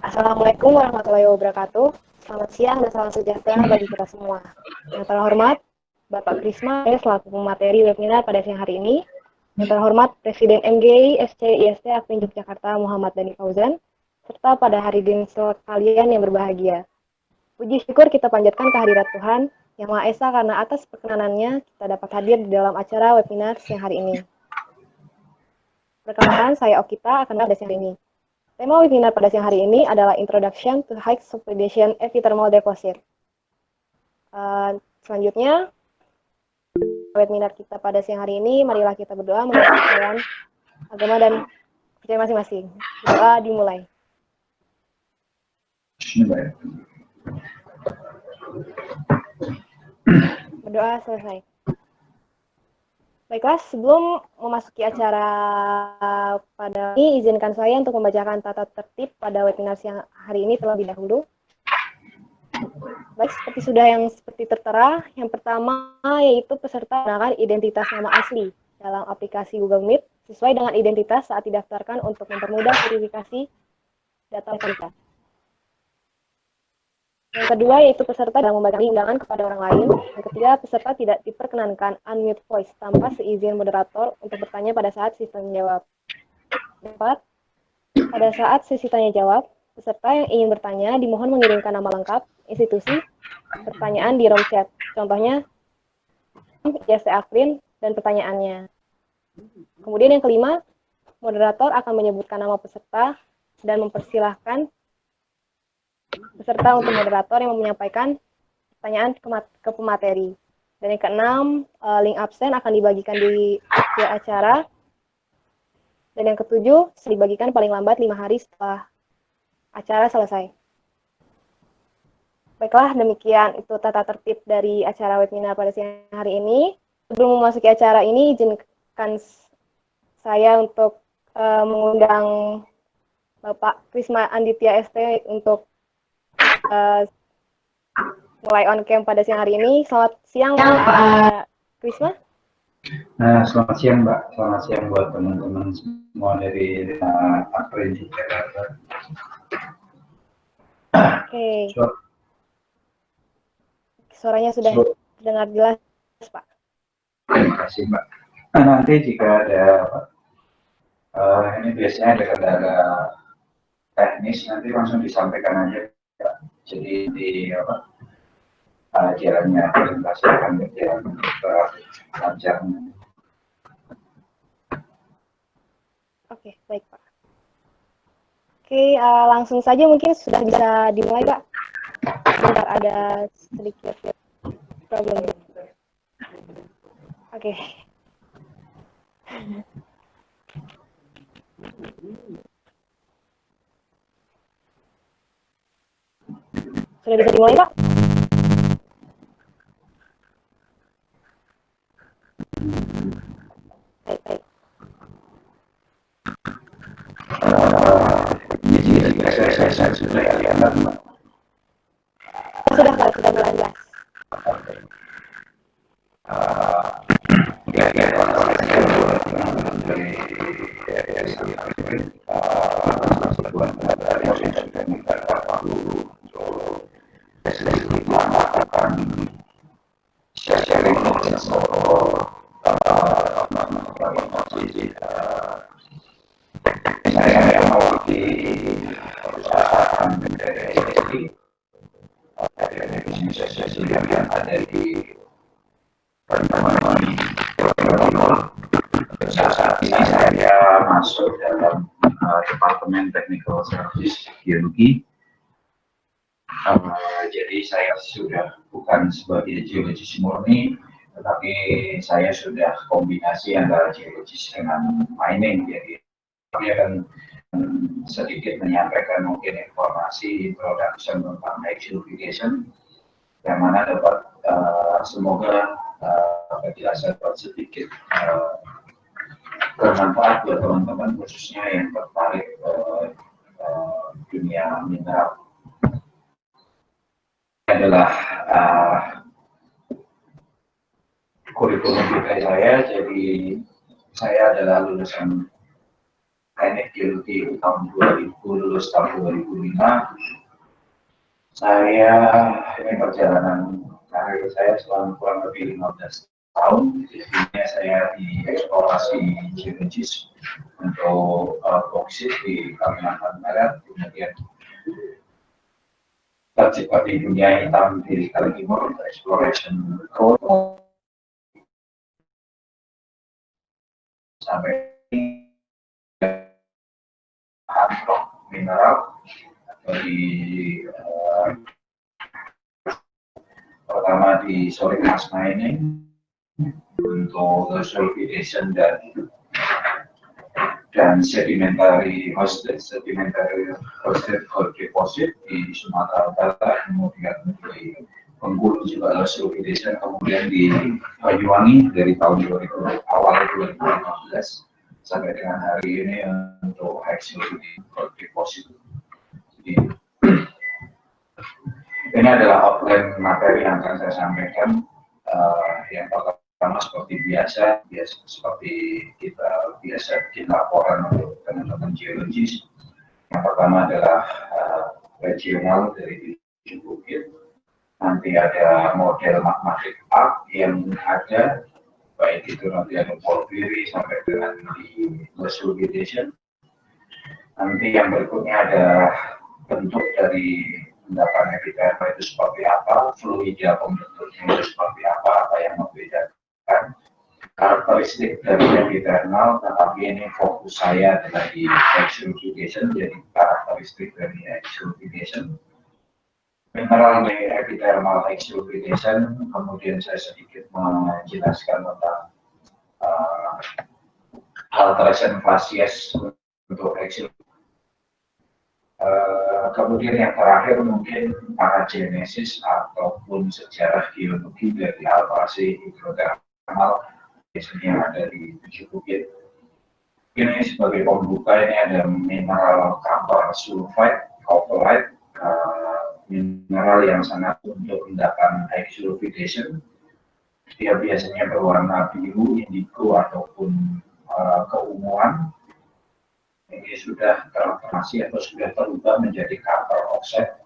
Assalamualaikum warahmatullahi wabarakatuh. Selamat siang dan salam sejahtera bagi kita semua. Yang terhormat, Bapak Krisma selaku pemateri webinar pada siang hari ini. Yang terhormat Presiden MGI SCIST Akmin Yogyakarta Muhammad Dhani Fauzan, serta pada hari ini kalian yang berbahagia. Puji syukur kita panjatkan kehadirat Tuhan Yang Maha Esa karena atas perkenanannya kita dapat hadir di dalam acara webinar siang hari ini. Perkenalkan, saya Okita akan pada siang hari ini. Tema webinar pada siang hari ini adalah Introduction to High Sulfidation Epithermal Deposit. Selanjutnya, webinar kita pada siang hari ini, marilah kita berdoa menurut kepercayaan agama dan percaya masing-masing. Doa dimulai. Berdoa selesai. Baiklah, sebelum memasuki acara pada ini, izinkan saya untuk membacakan tata tertib pada webinar siang hari ini terlebih dahulu. Baik, seperti tertera, yang pertama yaitu peserta menggunakan identitas nama asli dalam aplikasi Google Meet sesuai dengan identitas saat didaftarkan untuk mempermudah verifikasi data kita. Yang kedua yaitu peserta dalam membacakan undangan kepada orang lain. Yang ketiga, peserta tidak diperkenankan unmute voice tanpa seizin moderator untuk bertanya pada saat sistem jawab. Keempat, pada saat sesi tanya jawab, peserta yang ingin bertanya dimohon mengirimkan nama lengkap, institusi, pertanyaan di room chat. Contohnya, IST Akrin dan pertanyaannya. Kemudian yang kelima, moderator akan menyebutkan nama peserta dan mempersilahkan peserta untuk moderator yang menyampaikan pertanyaan ke pemateri. Dan yang keenam, link absen akan dibagikan di akhir acara. Dan yang ketujuh, dibagikan paling lambat 5 hari setelah acara selesai. Baiklah, demikian itu tata tertib dari acara webinar pada siang hari ini. Sebelum memasuki acara ini, izinkan saya untuk mengundang Bapak Krisma Anditya ST untuk mulai on cam pada siang hari ini. Selamat siang Pak Krisma. Selamat siang Mbak, selamat siang buat teman-teman semua dari Akrin di Jakarta. Oke. Suaranya sudah terdengar jelas Pak. Terima kasih Mbak. Nanti jika ada ini biasanya ada kendala teknis, nanti langsung disampaikan aja Pak. Jadi di jalannya presentasi akan berjalan lancar. Oke, baik Pak. Oke, langsung saja mungkin sudah bisa dimulai Pak. Bentar, ada sedikit problem. Oke. Sudah bisa dimulai Pak? Baik. Saya sudah lihat Mbak. Sudah Pak, sudah mulai jelas. Saya masuk dalam Departemen Technical Service Geologi. Jadi saya sudah bukan sebagai geologis murni, tetapi saya sudah kombinasi antara geologis dengan mining, jadi kami akan sedikit menyampaikan mungkin informasi introduction tentang hexufication yang mana dapat semoga penjelasan sedikit bermanfaat buat teman-teman khususnya yang tertarik dunia mineral. Ini adalah kurikulum kita saya, jadi saya adalah lulusan teknik geologi tahun 2000, lulus tahun 2005. Saya ini perjalanan karir saya selama kurang lebih 15 tahun. Disininya saya di eksplorasi geologis untuk boksit di Kalimantan Barat, kemudian terjebak di dunia hitam di Kalimantan Timur untuk exploration coal sampai mineral di pertama di solid mass mining untuk sulfidation dan sedimentary hosted gold deposit di Sumatera Utara, kemudian di Bengkulu juga ada sulfidation, kemudian di Banyuwangi dari tahun 2000 awal 2015 sampai dengan hari ini untuk hexufication gold deposit. Jadi, ini adalah outline materi yang akan saya sampaikan. Yang pertama seperti biasa seperti kita biasa bikin laporan untuk teman-teman geologis. Yang pertama adalah regional dari 7 bukit. Nanti ada model magmatic arc yang ada, baik itu nanti ada porphyry sampai dengan di sulfidation. Nanti yang berikutnya ada bentuk dari endapan epithermal itu seperti apa, fluida pembentuknya itu seperti apa yang membedakan, karakteristik dari epithermal, tetapi ini fokus saya adalah di exuvitation, jadi karakteristik dari exuvitation, mineral dari epithermal exuvitation, kemudian saya sedikit menjelaskan tentang alteration facies untuk exuvitation. Kemudian yang terakhir mungkin paragenesis ataupun sejarah geologi dari alterasi hidrotermal biasanya ada di 7 bukit. Ini sebagai pembuka ini ada mineral copper sulfide, copperite, mineral yang sangat untuk endapan hexufication. Dia biasanya berwarna biru, indigo ataupun keunguan. Ini sudah transformasi atau sudah berubah menjadi copper oxide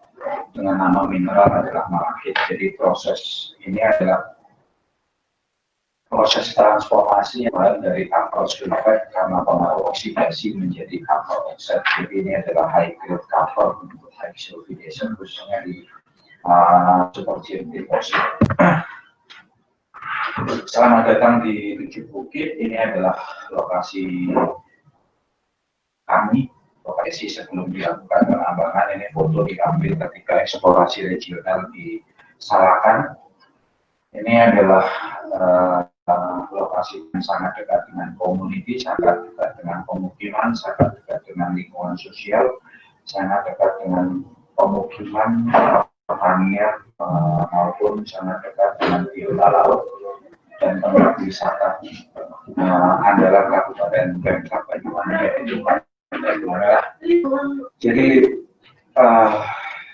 dengan nama mineral adalah malachit. Jadi proses ini adalah proses transformasi dari copper sulfide karena pengaruh oksidasi menjadi copper oxide. Jadi ini adalah high grade copper untuk hexufication khususnya di super gem deposit. Selamat datang di 7 bukit. Ini adalah lokasi kami, lokasi sebelum dilakukan penambangan. Ini foto diambil ketika eksplorasi regional di Salakan. Ini adalah lokasi yang sangat dekat dengan community, sangat dekat dengan pemukiman, sangat dekat dengan lingkungan sosial, sangat dekat dengan pemukiman, pertanian, maupun sangat dekat dengan biota laut dan tempat wisata andalan Kabupaten Pemkab Banyuwangi yaitu Jadi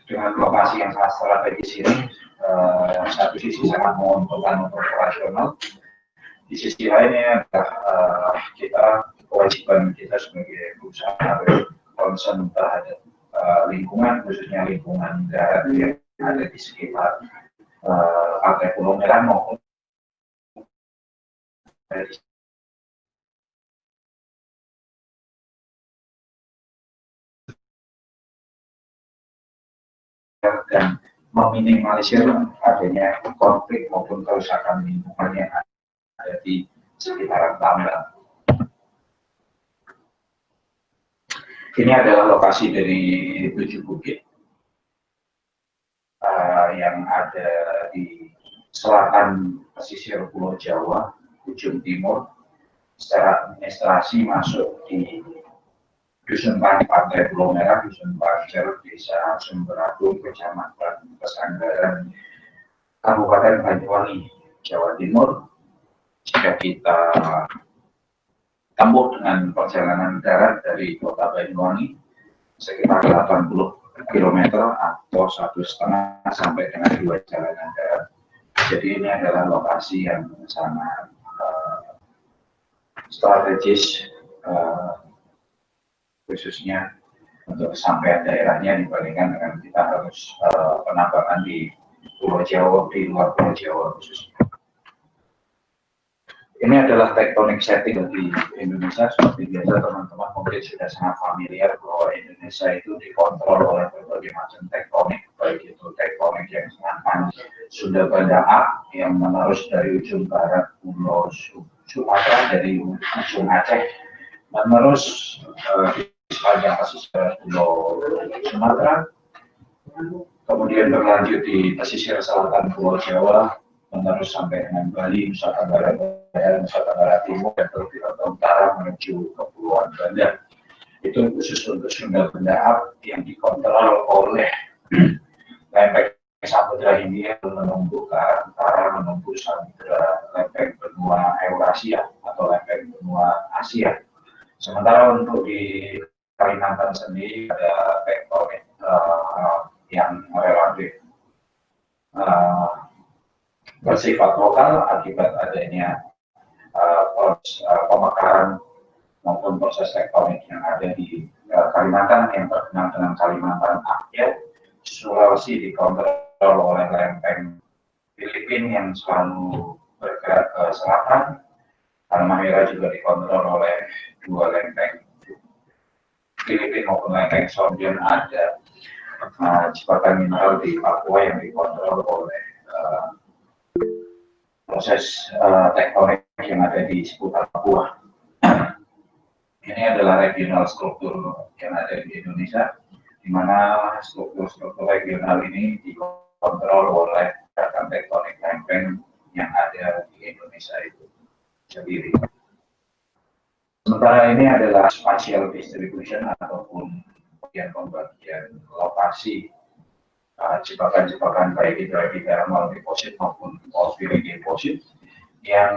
dengan lokasi yang sangat strategis ini, satu sisi sangat menguntungkan untuk operasional, di sisi lainnya adalah kewajiban kita sebagai perusahaan harus concern terhadap lingkungan, khususnya lingkungan darat yang ada di sekitar Pantai Pulau Merah maupun dan meminimalisir adanya konflik maupun kerusakan lingkungan yang ada di sekitaran tambang. Ini adalah lokasi dari 7 bukit yang ada di selatan pesisir Pulau Jawa, ujung timur, secara administrasi masuk di Dusun Pantai Pulau Merah, Dusun Pancer, Desa Sumberagung, Kecamatan Pesanggaran, Kabupaten Banyuwangi, Jawa Timur. Jika kita tempuh dengan perjalanan darat dari Kota Banyuwangi sekitar 80 km atau 1,5 sampai dengan 2 jalanan darat. Jadi ini adalah lokasi yang sangat strategis, khususnya untuk kesampaian daerahnya dibandingkan dengan kita harus penambangan di Pulau Jawa, di luar Pulau Jawa khususnya. Ini adalah tectonic setting di Indonesia. Seperti biasa teman-teman mungkin sudah sangat familiar bahwa Indonesia itu dikontrol oleh berbagai macam tektonik, baik itu tektonik yang sangat Sunda Banda A yang menerus dari ujung barat Pulau Sumatera, dari ujung Aceh menerus di sepanjang pesisir Pulau Sumatera, kemudian berlanjut di pesisir selatan Pulau Jawa, menerus sampai dengan Bali, Nusa Tenggara Barat, Nusa Tenggara Timur, dan terus utara menuju Kepulauan Banda. Itu khusus untuk Sunda Banda Up yang dikontrol oleh lempeng Samudra Hindia menembus ke arah utara, menembus samudra lempeng benua Eurasia atau lempeng benua Asia. Sementara untuk di Kalimantan sendiri ada tektonik yang relatif bersifat lokal akibat adanya pemekaran maupun proses tektonik yang ada di Kalimantan yang terkenal dengan Kalimantan Akyat. Sulawesi dikontrol oleh lempeng Filipina yang selalu bergerak ke selatan. Halmahera juga dikontrol oleh 2 lempeng Filipina maupun lempeng Sondian. Ada jebakan mineral di Papua yang dikontrol oleh proses tektonik yang ada di seputar Papua. Ini adalah regional struktur yang ada di Indonesia, di mana struktur regional ini dikontrol oleh gerakan tektonik lempeng yang ada di Indonesia itu sendiri. Sementara ini adalah spatial distribution ataupun pembagian lokasi jebakan-jebakan baik itu epithermal deposit maupun porphyry deposit, yang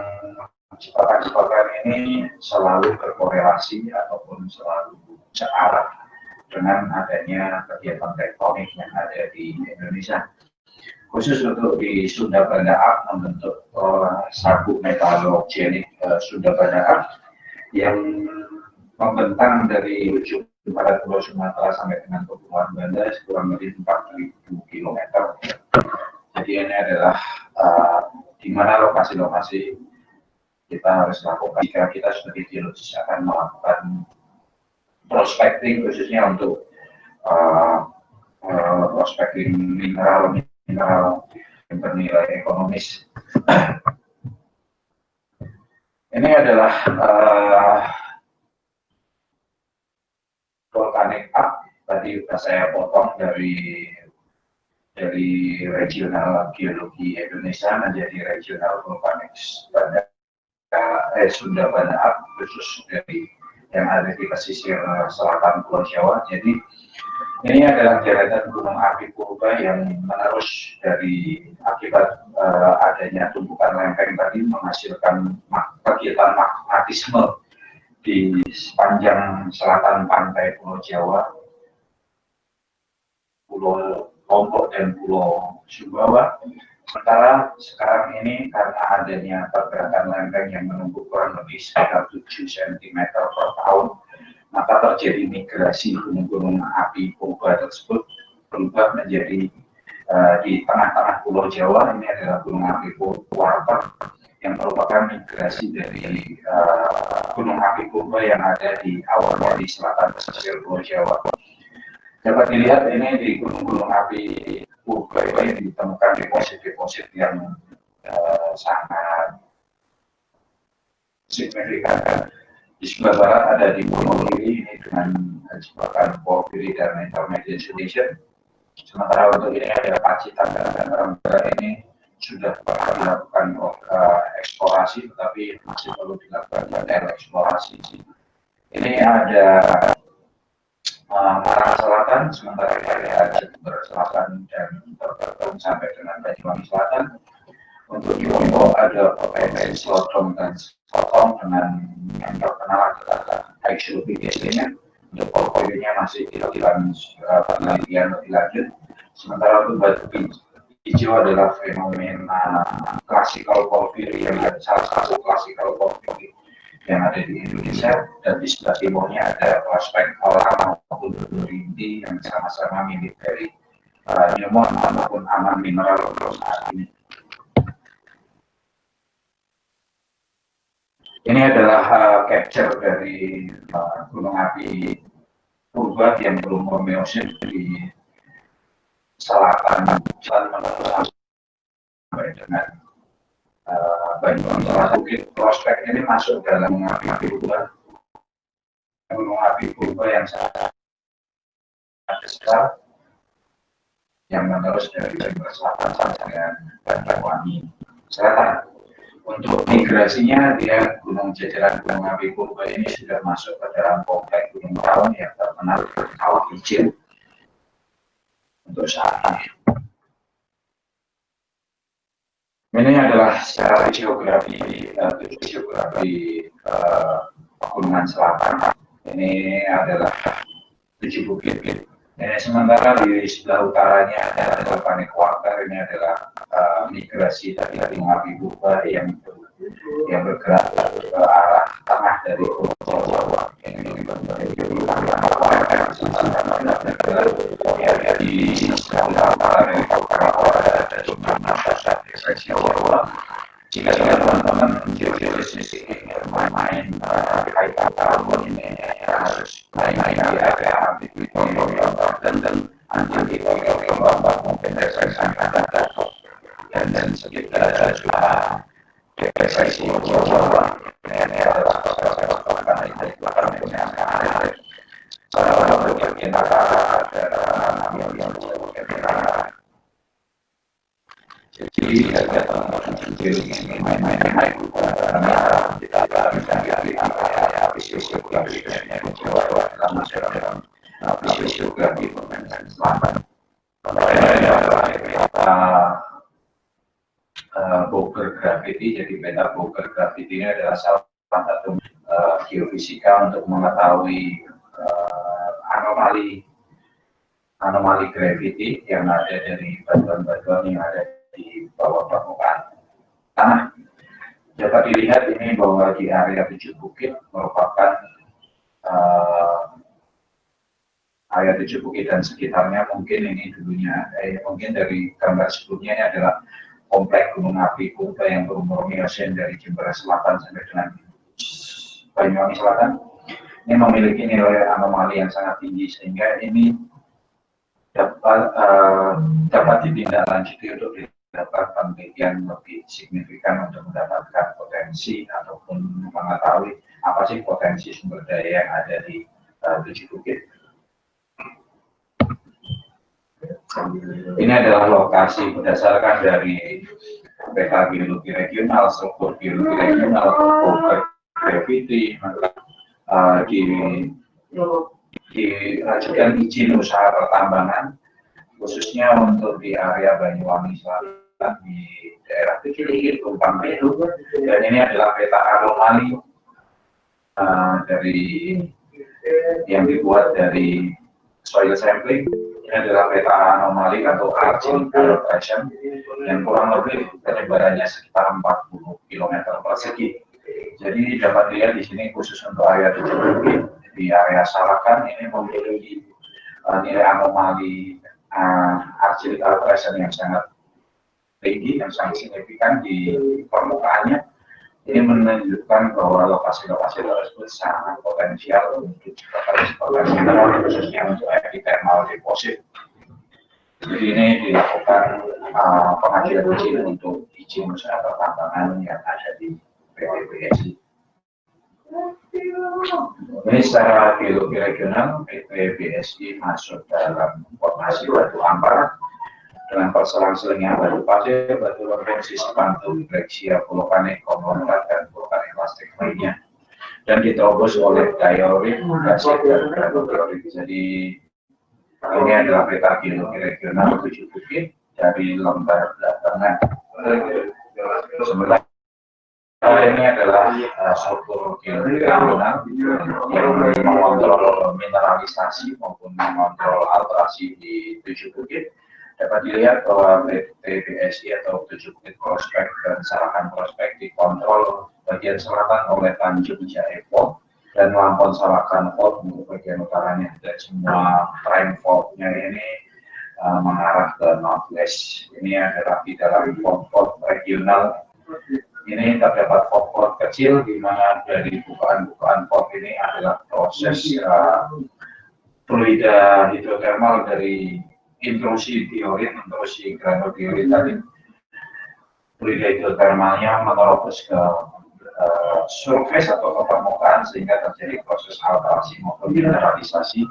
jebakan-jebakan ini selalu berkorelasi ataupun selalu searah dengan adanya kegiatan tektonik yang ada di Indonesia. Khusus untuk di Sunda Banda Up membentuk sabuk metalogenik Sunda Banda Up yang membentang dari ujung barat Pulau Sumatera sampai dengan Kepulauan Banda kurang lebih 4.000 km. Jadi ini adalah di mana lokasi-lokasi kita harus lakukan jika kita sebagai geologis akan melakukan prospecting, khususnya untuk prospecting mineral yang bernilai ekonomis. Ini adalah volcanic up, tadi sudah saya potong dari regional geologi Indonesia menjadi regional volcanic Sunda Banda Up, khusus dari yang ada di pesisir selatan Pulau Jawa. Jadi ini adalah deretan gunung api purba yang menerus dari akibat adanya tumpukan lempeng tadi menghasilkan kegiatan magmatisme di sepanjang selatan pantai Pulau Jawa, Pulau Lombok dan Pulau Sumbawa. Sementara sekarang ini karena adanya pergerakan lempeng yang menumpuk kurang lebih sekitar 7 cm per tahun, maka terjadi migrasi gunung-gunung api purba tersebut berubah menjadi di tengah-tengah Pulau Jawa. Ini adalah gunung api purba yang merupakan migrasi dari gunung api purba yang ada di awalnya di selatan pesisir Pulau Jawa. Dapat dilihat ini di gunung-gunung api purba ini ditemukan deposit-deposit yang sangat signifikan. Di sebelah barat ada di Pulau Kiri ini dengan jebakan porphyry dan intermediate silicium. Sementara untuk ini ada Pacitan dan Rembera ini sudah pernah dilakukan eksplorasi, tetapi masih perlu dilakukan detail eksplorasi. Ini ada Malang Selatan, sementara ada Jember Selatan dan tergabung sampai dengan Banyuwangi Selatan. Untuk di Lombok ada potensi Slotong dan Slotong dengan yang terkenal adalah Haixulpigesinya. Untuk portfolionya masih dilakukan penelitian lebih lanjut. Sementara untuk batu hijau adalah fenomena classical porphyry, yang salah satu classical porphyry yang ada di Indonesia, dan di sebelah timurnya ada prospek alam maupun rinti yang sama-sama milik dari Newmont maupun Aman Mineral untuk saat ini. Ini adalah capture dari gunung api purba yang belum memeosin di selatan sampai dengan Banyuwangi Selatan. Prospek ini masuk dalam gunung api purba yang sangat besar yang menerus dari Jember Selatan sampai dengan Banyuwangi Selatan. Untuk migrasinya, dia gunung jajaran gunung api purba ini sudah masuk ke dalam komplek gunung Raung yang terkenal Kawah Ijen untuk saat ini. Ini adalah secara geografi pegunungan selatan. Ini adalah 7 bukit. Sementara di sebelah utaranya adalah Panik Quarter. Ini adalah migrasi dari gunung api purba yang bergerak ke arah tengah dari Pulau Jawa. Ini di sebelah utara dari Panik Quarter ada masyarakat ekspresi Jawa. Jika teman-teman geodesisis ini bermain kaitan karbon ini harus main-main di area dan mungkin dan sekitar juga depresi Jawa. Ini adalah jadi ada teman-teman kecil ini main-main kita geografi pemerintahan selatan. Boulder Gravity, jadi beta Boulder Gravity ini adalah salah satu geofisika untuk mengetahui anomali gravity yang ada dari batuan-batuan yang ada di bawah permukaan tanah. Dapat dilihat ini bahwa di area 7 bukit merupakan area 7 bukit dan sekitarnya, mungkin ini dulunya, mungkin dari gambar sebelumnya ini adalah komplek gunung api purba yang berumur Miocene dari Jember Selatan sampai dengan Banyuwangi Selatan. Ini memiliki nilai anomali yang sangat tinggi sehingga ini dapat ditindaklanjuti untuk dilakukan penelitian lebih signifikan untuk mendapatkan potensi ataupun mengetahui apa sih potensi sumber daya yang ada di 7 bukit. Ini adalah lokasi berdasarkan dari peta geologi regional, struktur geologi regional, Boulder Gravity, diajukan izin usaha pertambangan khususnya untuk di area Banyuwangi Selatan di daerah Kecil Tumpang itu, dan ini adalah peta anomali dari yang dibuat dari soil sampling. Ini adalah peta anomali atau arcing calibration yang kurang lebih penyebarannya sekitar 40 km persegi. Jadi dapat dilihat di sini khusus untuk area 7 bukit di area Salakan ini memiliki nilai anomali arcing calibration yang sangat tinggi, yang sangat signifikan di permukaannya. Ini menunjukkan bahwa lokasi-lokasi tersebut sangat potensial untuk eksploitasi mineral, khususnya untuk epithermal deposit. Jadi ini dilakukan pengajuan izin untuk izin usaha pertambangan yang ada di PT BSI. Ini secara geologi regional, PT BSI masuk dalam formasi batu ampar dengan perselang-selingnya batu pasir, batu logam, sisi pantul, breksia, vulkanik, konglomerat, dan vulkanik plastik lainnya. Dan diterobos oleh diorit, gasir, dan granodiorit. Jadi ini adalah peta geologi regional 7 bukit dari lembar belakangan. Sebenarnya ini adalah struktur geologi regional yang mengontrol mineralisasi maupun mengontrol alterasi di 7 bukit. Dapat dilihat bahwa TBSI atau 7 bukit prospek dan Salakan prospek dikontrol bagian selatan oleh Tanjung Jaepo dan Lampon Salakan Fault untuk bagian utaranya, dan semua prime faultnya ini mengarah ke northwest. Ini adalah di dalam fault regional. Ini terdapat fault kecil di mana dari bukaan-bukaan fault ini adalah proses fluida hidrotermal dari intrusi diorit, intrusi granodiorit tadi. Fluida hidrotermalnya menerobos ke surface atau ke permukaan sehingga terjadi proses alterasi maupun mineralisasi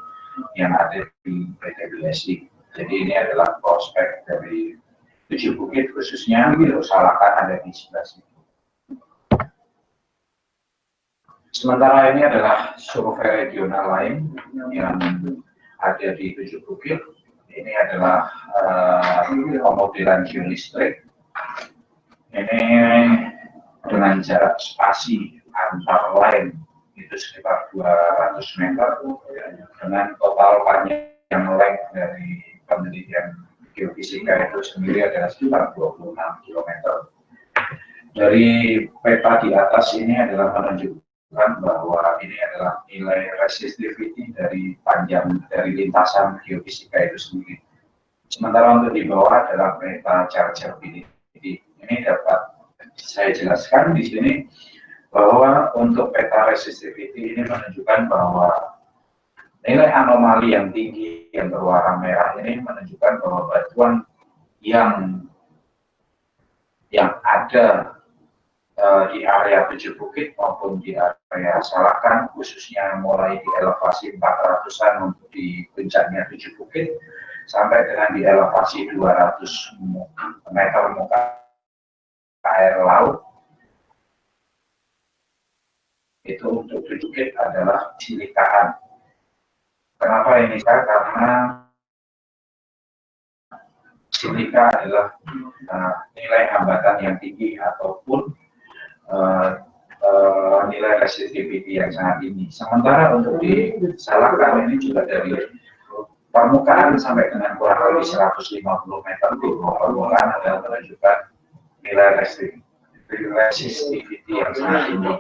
yang ada di TBSI. Jadi ini adalah prospek dari 7 bukit, khususnya Salakan ada di sebelah sini. Sementara ini adalah survei regional lain yang ada di 7 bukit. Ini adalah pemodelan geolistrik. Ini dengan jarak spasi antar line itu sekitar 200 meter dengan total panjang length dari penelitian geofisika itu sendiri adalah sekitar 26 km. Dari peta di atas ini adalah menunjukkan bahwa ini adalah nilai resistivity dari panjang dari lintasan geofisika itu sendiri. Sementara untuk di bawah adalah peta chargeability. Ini dapat saya jelaskan di sini bahwa untuk peta resistivity ini menunjukkan bahwa nilai anomali yang tinggi yang berwarna merah ini menunjukkan bahwa batuan yang ada di area 7 bukit maupun di area Salakan, khususnya mulai di elevasi 400-an untuk di puncaknya 7 bukit sampai dengan di elevasi 200 meter muka air laut, itu untuk 7 bukit adalah silikaan. Kenapa ini? Karena silika adalah nilai hambatan yang tinggi ataupun nilai resistivity yang sangat tinggi. Sementara untuk di Salakan ini juga dari permukaan sampai dengan kurang lebih 150 meter di bawah permukaan adalah menunjukkan nilai resistivity yang sangat tinggi.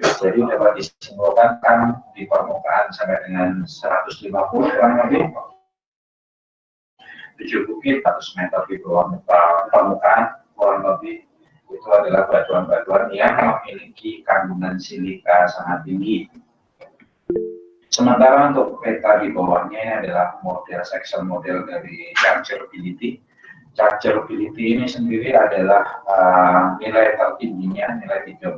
Jadi dapat disimpulkan kan di permukaan sampai dengan 150 kurang lebih 7 bukit 100 meter di bawah permukaan kurang lebih itu adalah batuan-batuan yang memiliki kandungan silika sangat tinggi. Sementara untuk peta di bawahnya ini adalah model section model dari chargeability. Chargeability ini sendiri adalah nilai tertingginya, nilai 38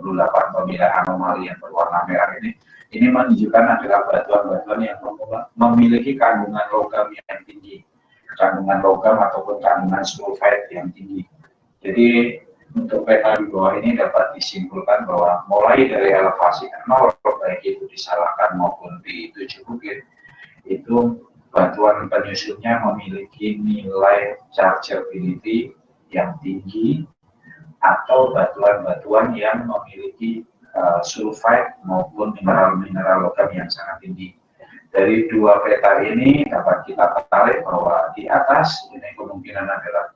pemilihan anomali yang berwarna merah ini. Ini menunjukkan adalah batuan-batuan yang memiliki kandungan logam yang tinggi, kandungan logam ataupun kandungan sulfide yang tinggi. Jadi untuk peta di bawah ini dapat disimpulkan bahwa mulai dari elevasi 0, baik itu di Salakan maupun di 7 bukit, itu batuan penyusunnya memiliki nilai chargeability yang tinggi atau batuan-batuan yang memiliki sulfide maupun mineral-mineral logam yang sangat tinggi. Dari dua peta ini dapat kita tarik bahwa di atas ini kemungkinan adalah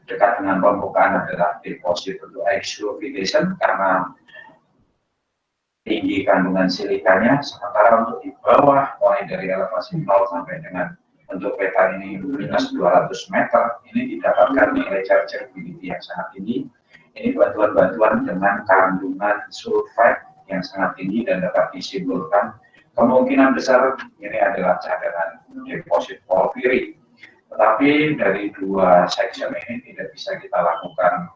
dekat dengan permukaan adalah deposit untuk exfoliation karena tinggi kandungan silikanya, sementara untuk di bawah mulai dari elevasi 0 sampai dengan untuk peta ini minus 200 meter ini didapatkan nilai chargeability yang sangat tinggi. Ini batuan-batuan dengan kandungan sulfide yang sangat tinggi dan dapat disimpulkan kemungkinan besar ini adalah cadangan deposit porfiri. Tetapi dari dua section ini tidak bisa kita lakukan,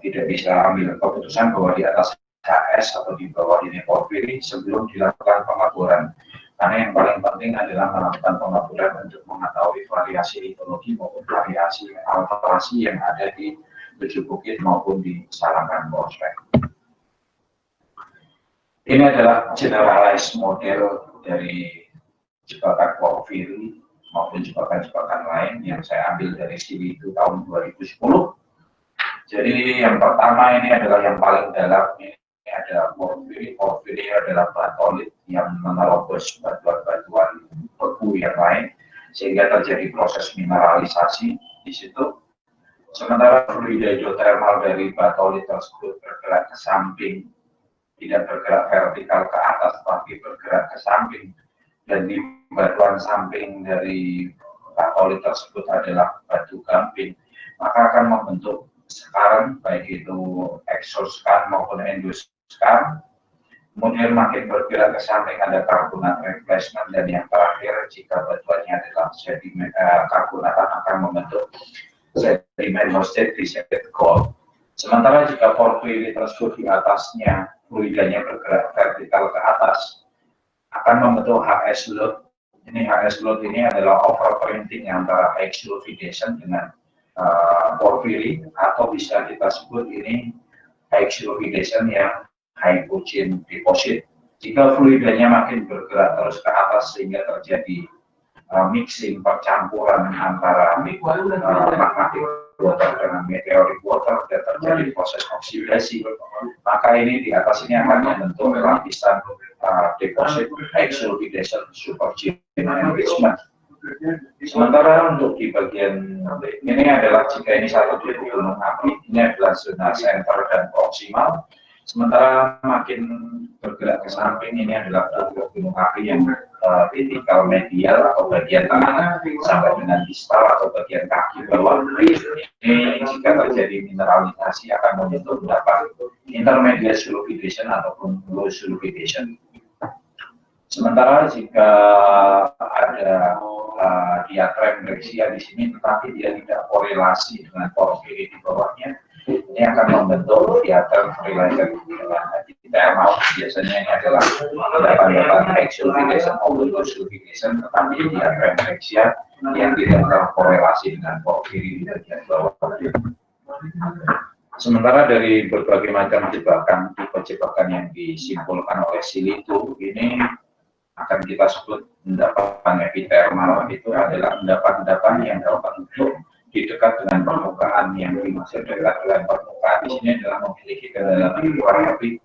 tidak bisa ambil keputusan bahwa di atas KS atau di bawah ini porfiri sebelum dilakukan pengeboran. Karena yang paling penting adalah melakukan pengaburan untuk mengetahui variasi litologi maupun variasi alterasi yang ada di tujuh bukit maupun di Salangan Prospek. Ini adalah generalized model dari jebakan porfiri maupun jebakan-jebakan lain yang saya ambil dari sini itu tahun 2010. Jadi yang pertama ini adalah yang paling dalam, ini ada porfiri. Porfiri adalah batolit yang menerobos batuan-batuan beku yang lain sehingga terjadi proses mineralisasi di situ. Sementara fluida hidrotermal dari batolit tersebut bergerak ke samping, tidak bergerak vertikal ke atas, tapi bergerak ke samping. Dan di batuan samping dari batolit tersebut adalah batu gamping, maka akan membentuk skarn, baik itu exoskarn maupun endoskarn. Kemudian makin bergerak ke samping ada karbonat replacement, dan yang terakhir jika batuannya adalah sedimen, karbonatan akan membentuk sedimentostate descended gold. Sementara jika porfiri tersebut di atasnya fluidanya bergerak vertikal ke atas, akan membentuk HS load. Ini HS load ini adalah overprinting antara high sulfidation dengan porfiri, atau bisa kita sebut ini high sulfidation yang hypogeum deposit. Jika fluidanya makin bergerak terus ke atas sehingga terjadi mixing, percampuran antara magmatic water dengan meteoric water dan terjadi proses oksidasi, maka ini di atas ini akan membentuk lapisan deposit high sulfidation supergene enrichment. Sementara untuk di bagian ini adalah jika ini satu titik gunung api, ini adalah zona center dan proximal. Sementara makin bergerak ke samping, ini adalah gunung api yang vertikal medial atau bagian tengah sampai dengan distal atau bagian kaki bawah. Ini jika terjadi mineralisasi akan membentuk beberapa intermediate sulfidation ataupun low sulfidation. Sementara jika ada diatrem Brexia di sini, tetapi dia tidak korelasi dengan porfiri di bawahnya, ini akan membentuk diatrem related dengan epithermal. Biasanya ini adalah endapan-endapan high sulfidation maupun low sulfidation, tetapi diatrem Brexia yang tidak terkorelasi dengan porfiri di bagian bawah. Sementara dari berbagai macam jebakan, tipe jebakan yang disimpulkan oleh Silitu, ini akan kita sebut endapan epithermal. Itu adalah endapan-endapan yang terbentuk di dekat dengan permukaan. Yang dimaksud dekat dengan permukaan di sini adalah memiliki kedalaman kurang lebih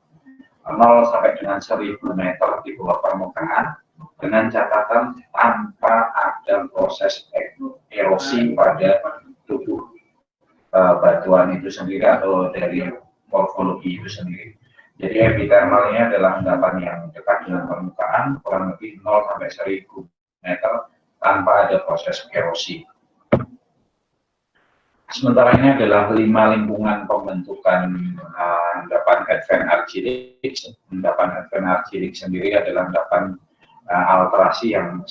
0 sampai dengan 1000 meter di bawah permukaan, dengan catatan tanpa ada proses erosi pada tubuh batuan itu sendiri atau dari morfologi itu sendiri. Jadi epithermalnya adalah endapan yang dekat dengan permukaan, kurang lebih 0 sampai 1000 meter tanpa ada proses erosi. Sementara ini adalah 5 lingkungan pembentukan endapan advent argillic. Endapan advent argillic sendiri adalah endapan alterasi yang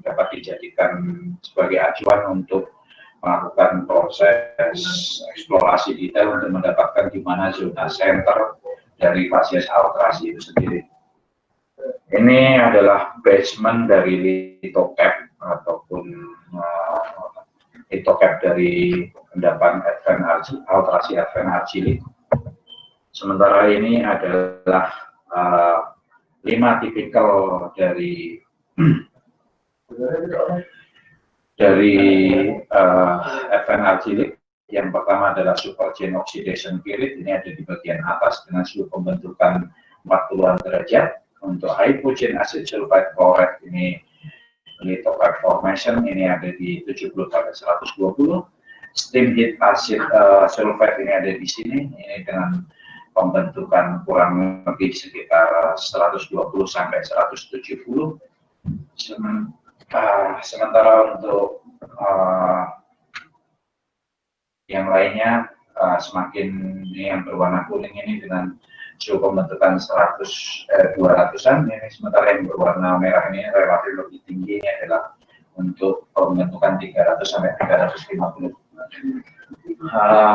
dapat dijadikan sebagai acuan untuk melakukan proses eksplorasi detail untuk mendapatkan di mana zona center dari fasies alterasi itu sendiri. Ini adalah basement dari lithocap ataupun lithocap dari endapan advent alterasi advent argillic. Sementara ini adalah 5 tipikal dari advent argillic. Yang pertama adalah supergene oxidation period, ini ada di bagian atas dengan suhu pembentukan 40-an derajat. Untuk hypogeum acid sulfide chloride ini lithocap formation, ini ada di 70 sampai 120. Steam heat acid sulfide ini ada di sini, ini dengan pembentukan kurang lebih sekitar 120 sampai 170. Sementara untuk yang lainnya semakin ini yang berwarna kuning ini dengan suhu pembentukan 200-an, ini sementara yang berwarna merah ini relatif lebih tinggi, ini adalah untuk pembentukan 300 sampai 350.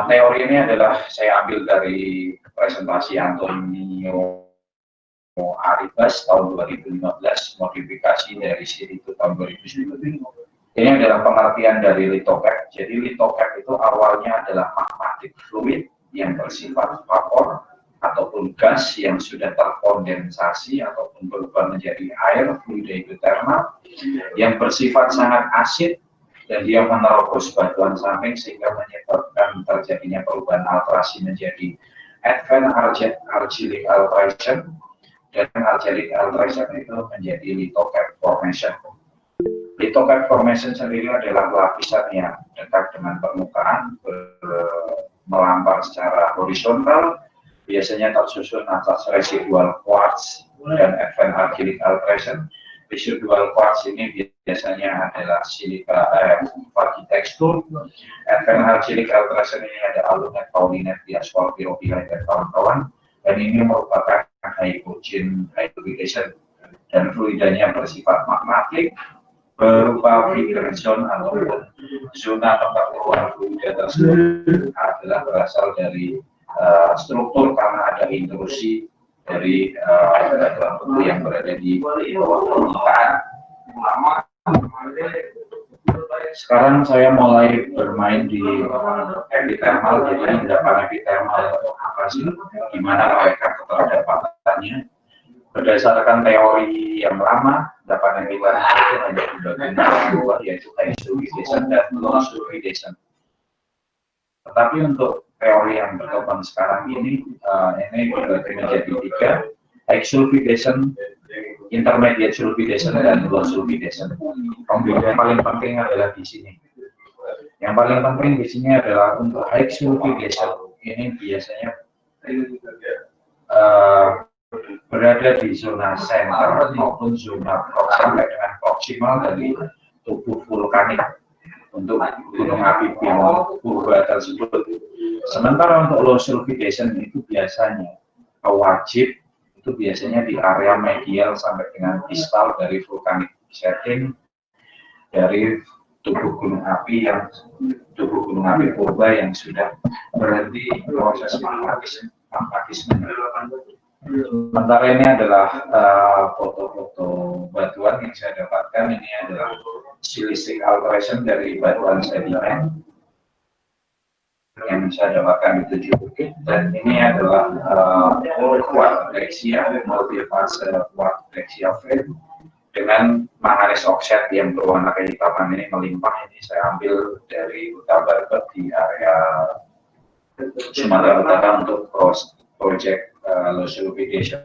Teori ini adalah saya ambil dari presentasi Antonio Aribas tahun 2015, modifikasi dari Siritu tahun 2010. Ini adalah pengertian dari lithocape. Jadi lithocape itu awalnya adalah magmatic fluid yang bersifat vapor ataupun gas yang sudah terkondensasi ataupun berubah menjadi air, fluida hidrotermal yang bersifat sangat asid dan dia menerobos batuan samping sehingga menyebabkan terjadinya perubahan alterasi menjadi advanced argillic alteration, dan argillic alteration itu menjadi lithocape formation. Lithocape formation sendiri adalah lapisan yang dekat dengan permukaan melampar secara horizontal, biasanya tersusun atas residual quartz dan advanced argillic alteration. Residual quartz ini biasanya adalah silika bagi tekstur. Advanced argillic alteration ini ada alunite, paulinite, diaspor, pyrophilite, dan kawan-kawan. Dan ini merupakan hybridization dan fluidanya bersifat magmatik berupa feeder zone ataupun zona tempat keluar fluida tersebut adalah berasal dari struktur karena ada intrusi dari batuan beku yang berada di bawah permukaan. Sekarang saya mulai bermain di epithermal. Jadi endapan epithermal apa sih? Gimana mereka keterdapatannya? Berdasarkan teori yang lama, endapan epithermal itu hanya dibagi dua, yaitu high sulfidation dan low sulfidation. Tetapi untuk teori yang berkembang sekarang ini dibagi menjadi tiga: high sulfidation, intermediate sulfidation, dan low sulfidation. Yang paling penting adalah di sini. Yang paling penting di sini adalah untuk high sulfidation. Ini biasanya berada di zona center maupun zona sampai dengan proksimal dari tubuh vulkanik untuk gunung api Bimo Purba tersebut. Sementara untuk low sulfidation itu biasanya wajib itu biasanya di area medial sampai dengan distal dari vulkanik setting dari tubuh gunung api Purba yang sudah berhenti proses magmatisme. Sementara ini adalah foto-foto batuan yang saya dapatkan. Ini adalah silicic alteration dari batuan sedimen yang saya dapatkan di 7 bukit, dan ini adalah quartz breccia, multifase quartz breccia vein dengan manganis oxide yang berwarna kehitaman ini melimpah. Ini saya ambil dari Huta Barbat di area Sumatera Utara untuk project low sulfidation.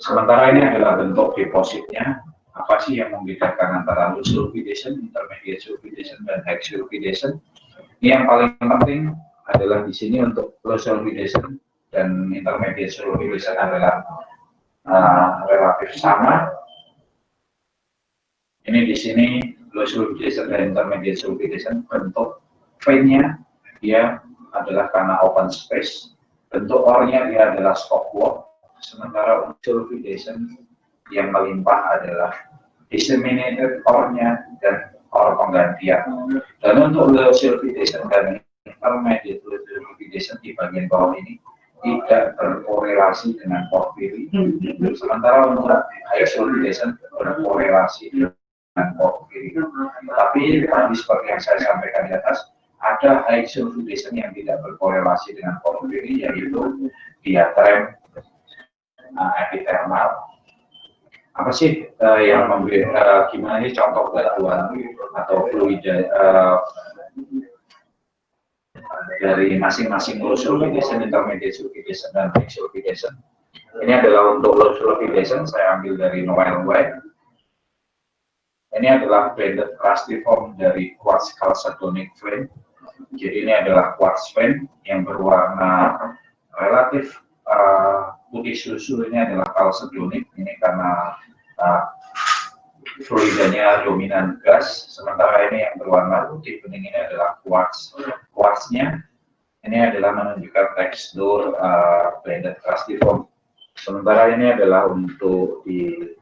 Sementara ini adalah bentuk depositnya. Apa sih yang membedakan antara low sulfidation, intermediate sulfidation, dan high sulfidation? Ini yang paling penting adalah di sini untuk low sulfidation dan intermediate sulfidation adalah relatif sama. Ini di sini low sulfidation dan intermediate sulfidation, bentuk vein-nya dia adalah karena open space, bentuk ore-nya dia adalah stockwork, sementara untuk sulfidation yang melimpah adalah disseminated ore-nya dan ore penggantian. Dan untuk low sulfidation dan intermediate sulfidation di bagian bawah ini tidak berkorelasi dengan porfiri, sementara untuk high sulfidation berkorelasi dengan porfiri. Tapi tadi seperti yang saya sampaikan di atas, ada high sulfidation yang tidak berkorelasi dengan porfiri, yaitu diatrem epithermal. Apa sih yang gimana ini contoh batuan atau fluida dari masing-masing low sulfidation, intermediate sulfidation, dan high sulfidation. Ini adalah untuk low sulfidation, saya ambil dari Noel White. Ini adalah blended rustiform dari quartz chalcedonic vein. Jadi ini adalah quartz vein yang berwarna relatif putih susu. Ini adalah chalcedonic. Ini karena fluidanya dominan gas. Sementara ini yang berwarna putih bening ini adalah quartz. Quartznya ini adalah menunjukkan tekstur blended rustiform. Sementara ini adalah untuk di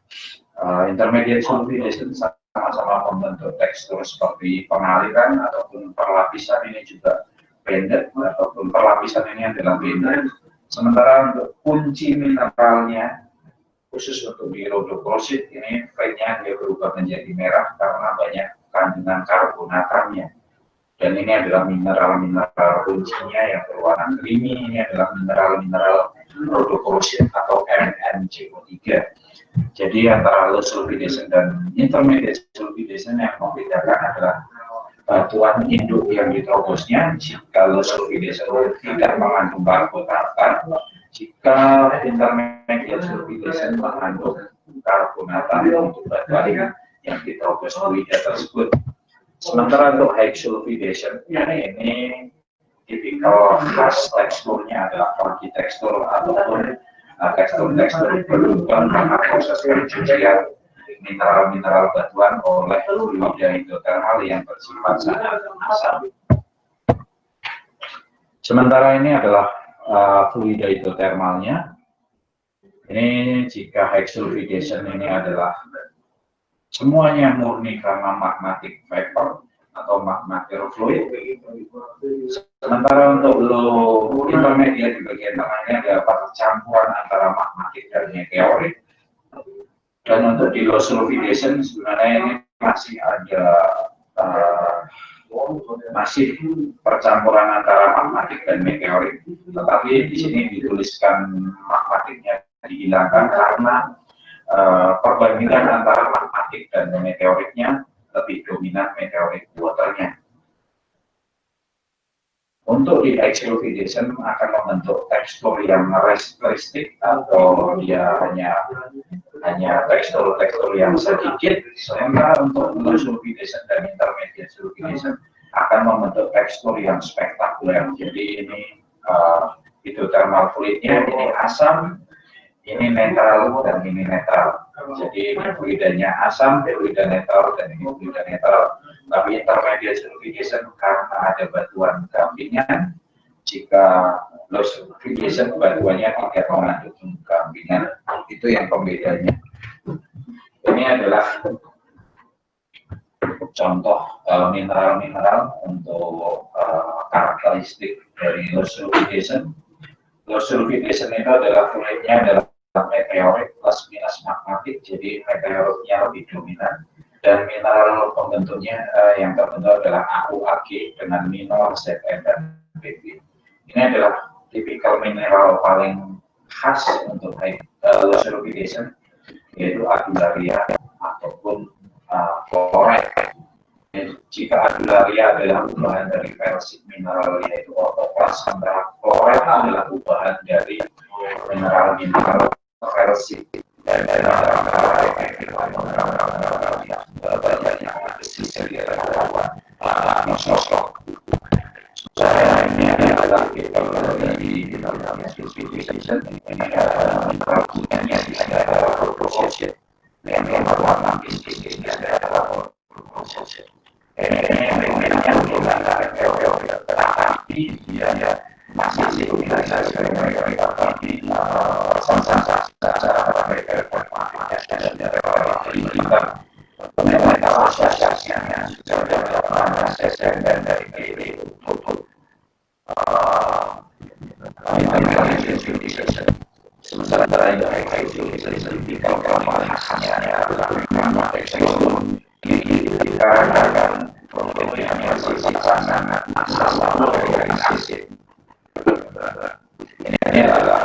intermediate sulfidation, sama-sama membentuk tekstur seperti pengaliran ataupun perlapisan. Ini juga blended ataupun perlapisan ini adalah blended. Sementara untuk kunci mineralnya, khusus untuk di rhodochrosite ini flake-nya dia berubah menjadi merah karena banyak kandungan karbonatannya. Dan ini adalah mineral-mineral kuncinya yang berwarna creamy. Ini adalah mineral-mineral rhodochrosite atau MnCO3. Jadi antara low sulfidation dan intermediate sulfidation yang membedakan adalah batuan induk yang diterobosnya. Jika low sulfidation tidak mengandung karbonatan, jika intermediate sulfidation mengandung karbonatan untuk batuan yang diterobos fluida tersebut. Sementara untuk high sulfidation ini tipikal khas teksturnya adalah funky tekstur ataupun tekstur-tekstur berlubang karena proses pencucian mineral-mineral batuan oleh fluida hidrotermal yang bersifat sangat asam. Sementara ini adalah fluida hidrotermalnya. Ini jika high sulfidation ini adalah semuanya murni karena magmatic vapor atau magmatic fluid. Sementara untuk low intermediate di bagian tengahnya ada percampuran antara magmatic dan meteorit. Dan untuk di low sulfidation sebenarnya ini masih ada masih percampuran antara magmatic dan meteorit. Tetapi di sini dituliskan magmatiknya dihilangkan karena perbandingan antara magmatik dan meteoritnya lebih dominan meteorit waternya. Untuk di high sulfidation akan membentuk tekstur yang restristik atau dia hanya tekstur-tekstur yang sedikit. Sementara untuk low sulfidation dan intermediate sulfidation akan membentuk tekstur yang spektakuler. Jadi ini hidrothermal fluidnya ini asam, ini netral dan ini netral. Jadi ini fluidanya asam, fluida netral dan ini fluida netral. Tapi intermediate sulfidation karena ada batuan gampingan. Jika low sulfidation batuannya tidak mengandung gampingan, itu yang pembedanya. Ini adalah contoh mineral-mineral untuk karakteristik dari low sulfidation. Low sulfidation itu adalah fluidnya adalah meteorit plus minus magmatik, jadi meteoritnya lebih dominan. Dan mineral pembentuknya yang terbentuk adalah AuAg dengan minor Zn dan Pp. Ini adalah tipikal mineral paling khas untuk low sulfidation, yaitu adularia ataupun chloride. Jika adularia adalah ubahan dari persik mineral yaitu ortoplas, sementara chloride adalah ubahan dari mineral-mineral persik dan sosok. Ini adalah kita dari sulfidation. Ini adalah mineral punyanya di adalah rhodochrosite yang berwarna bisnis adalah rhodochrosite. Ini yang menggunakan tapi dia masih sinkronisasi mereka tapi sama-sama cara mereka berpakaian dan kita mereka asosiasinya sudah dalam SSN dan dari PB untuk intermediate sementara yang mereka itu tipikal khasnya adalah memang tekstur dikarenakan kemudian bersifat sangat asam dari asid. Ini adalah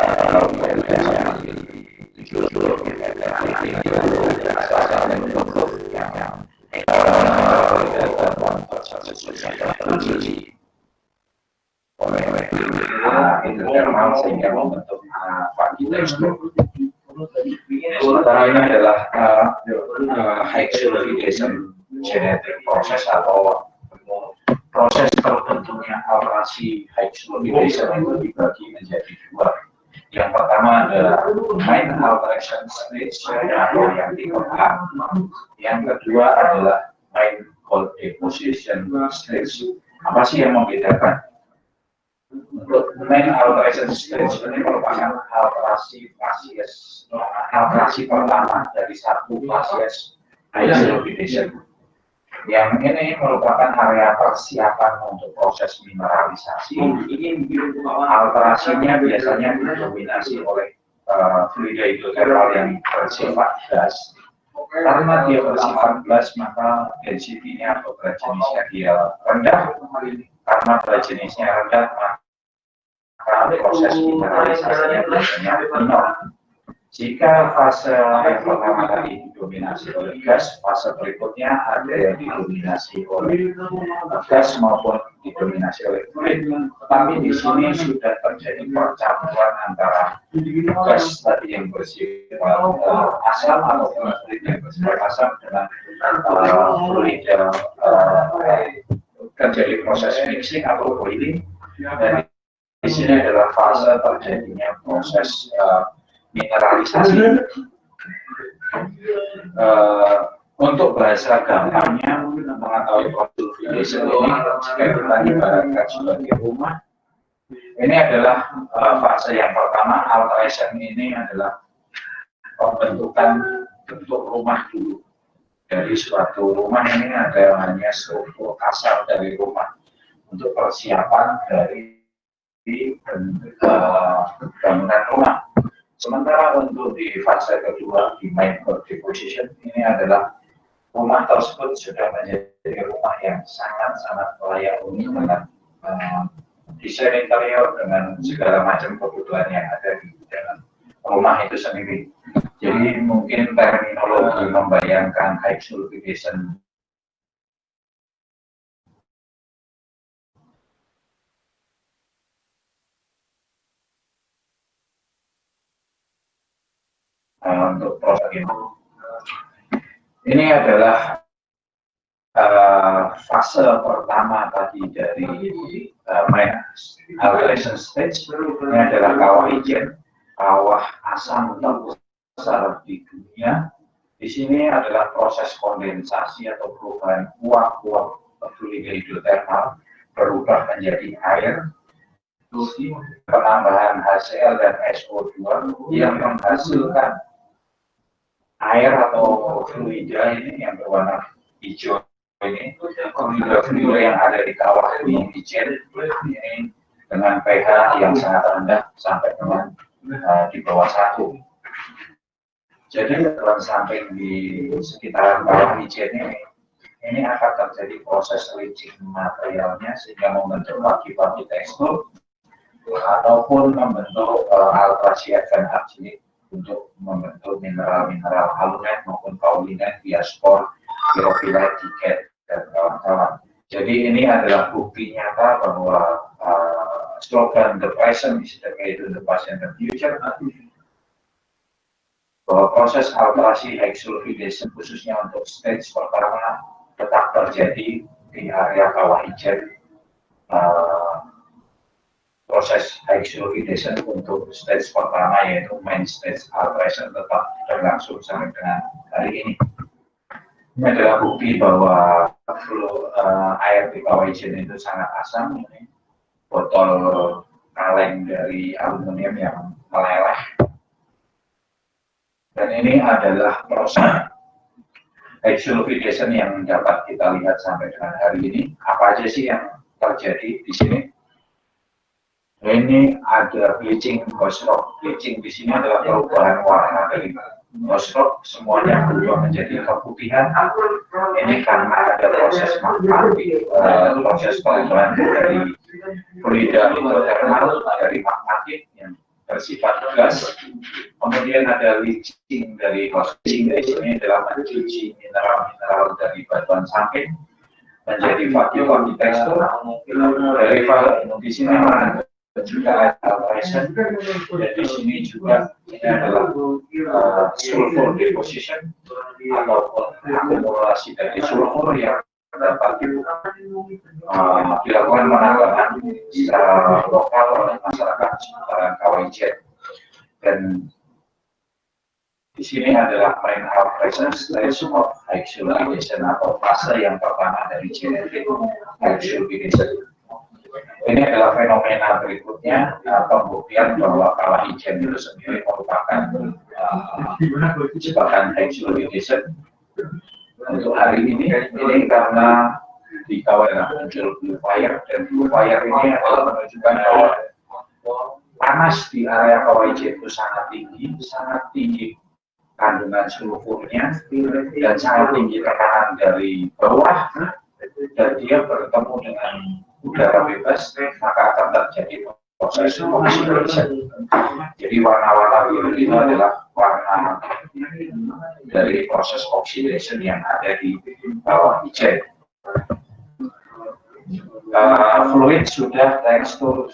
hidrothermal sehingga membentuk funky tekstur. Sementara ini adalah high sulfidation genetic process atau proses terbentuknya alterasi high sulfidation itu dibagi menjadi dua. Yang pertama adalah main alteration stage atau yang dikembang. Yang kedua adalah main cold deposition stage. Apa sih yang membedakan? Untuk main alteration stage ini merupakan alterasi pertama dari satu fase high sulfidation. Yang ini merupakan area persiapan untuk proses mineralisasi. Alterasinya biasanya didominasi oleh fluida hidrotermal yang bersifat gas. Karena dia bersifat gas, maka density-nya atau berat jenisnya dia rendah. Karena berat jenisnya rendah, maka proses mineralisasinya biasanya minor. Jika fase yang pertama tadi didominasi oleh gas, fase berikutnya ada yang didominasi oleh gas maupun didominasi oleh fluid. Tetapi di sini sudah terjadi percampuran antara gas tadi yang bersifat asam atau fluid yang bersifat asam dengan fluid yang terjadi proses mixing atau boiling. Dan di sini adalah fase terjadinya proses mineralisasi. Untuk bahasa gampangnya mengetahui proses ini, jika kita ibaratkan sebagai rumah, ini adalah fase yang pertama. Alteration ini adalah pembentukan bentuk rumah dulu. Dari suatu rumah ini ada hanya struktur kasar dari rumah untuk persiapan dari bangunan rumah. Sementara untuk di fase kedua, di main core deposition, ini adalah rumah tersebut sudah menjadi rumah yang sangat-sangat layak huni dengan desain interior, dengan segala macam kebutuhan yang ada di dalam rumah itu sendiri. Jadi mungkin terminologi membayangkan high sulfidation untuk proses ini adalah fase pertama tadi dari main alteration stage. Ini adalah kawah ijen, kawah asam terbesar di dunia. Di sini adalah proses kondensasi atau perubahan uap-uap fluida hidrotermal berubah menjadi air. Penambahan HCl dan SO2 yang menghasilkan air atau fluida ini yang berwarna hijau ini, fluida yang ada di kawah ijen ini dengan pH yang sangat rendah sampai dengan di bawah 1. Jadi dalam samping di sekitaran kawah ijen ini akan terjadi proses leaching materialnya sehingga membentuk bagi-bagi tekstur ataupun membentuk alterasi advent arginik untuk membentuk mineral-mineral alunet maupun kaulinet, diaspor, pirofilite, diket, dan kawan-kawan. Jadi ini adalah bukti nyata bahwa slogan the present is the way to the past and the future, bahwa proses alterasi high sulfidation khususnya untuk stage pertama tetap terjadi di area kawah ijen. Proses high sulfidation untuk stage pertama yaitu main stage alteration tetap berlangsung sampai dengan hari ini. Ini adalah bukti bahwa air di kawah ijen itu sangat asam. Ini botol kaleng dari aluminium yang meleleh. Dan ini adalah proses high sulfidation yang dapat kita lihat sampai dengan hari ini. Apa aja sih yang terjadi di sini? Ini ada bleaching ghost rock. Bleaching di sini adalah perubahan warna dari ghost rock, semuanya berubah menjadi keputihan. Ini karena ada proses magmatik, proses perubahan dari fluida hidrotermal dari magmatik yang bersifat gas. Kemudian ada leaching dari leaching di sini adalah mencuci mineral-mineral dari batuan samping menjadi vati-vati tekstur. Dari di sini juga ada alteration, dan di sini juga ini adalah sulfur deposition atau akumulasi dari sulfur yang dapat dilakukan penanganan secara lokal oleh masyarakat seputaran kawah ijen. Dan di sini adalah main alteration stage of high sulfidation atau fase yang pertama dari genetik high sulfidation. Ini adalah fenomena berikutnya, pembuktian bahwa kawah ijen itu sendiri merupakan jebakan high sulfidation. untuk hari ini karena dikawal muncul blue fire, dan blue fire ini adalah menunjukkan bahwa panas di area KWJ itu sangat tinggi kandungan sulfurnya, dan sangat tinggi tekanan dari bawah, dan dia bertemu dengan udara bebas, maka akan terjadi proses oxidation. Jadi warna-warna biru itu adalah warna dari proses oxidation yang ada di bawah hijau. Fluid sudah tekstur,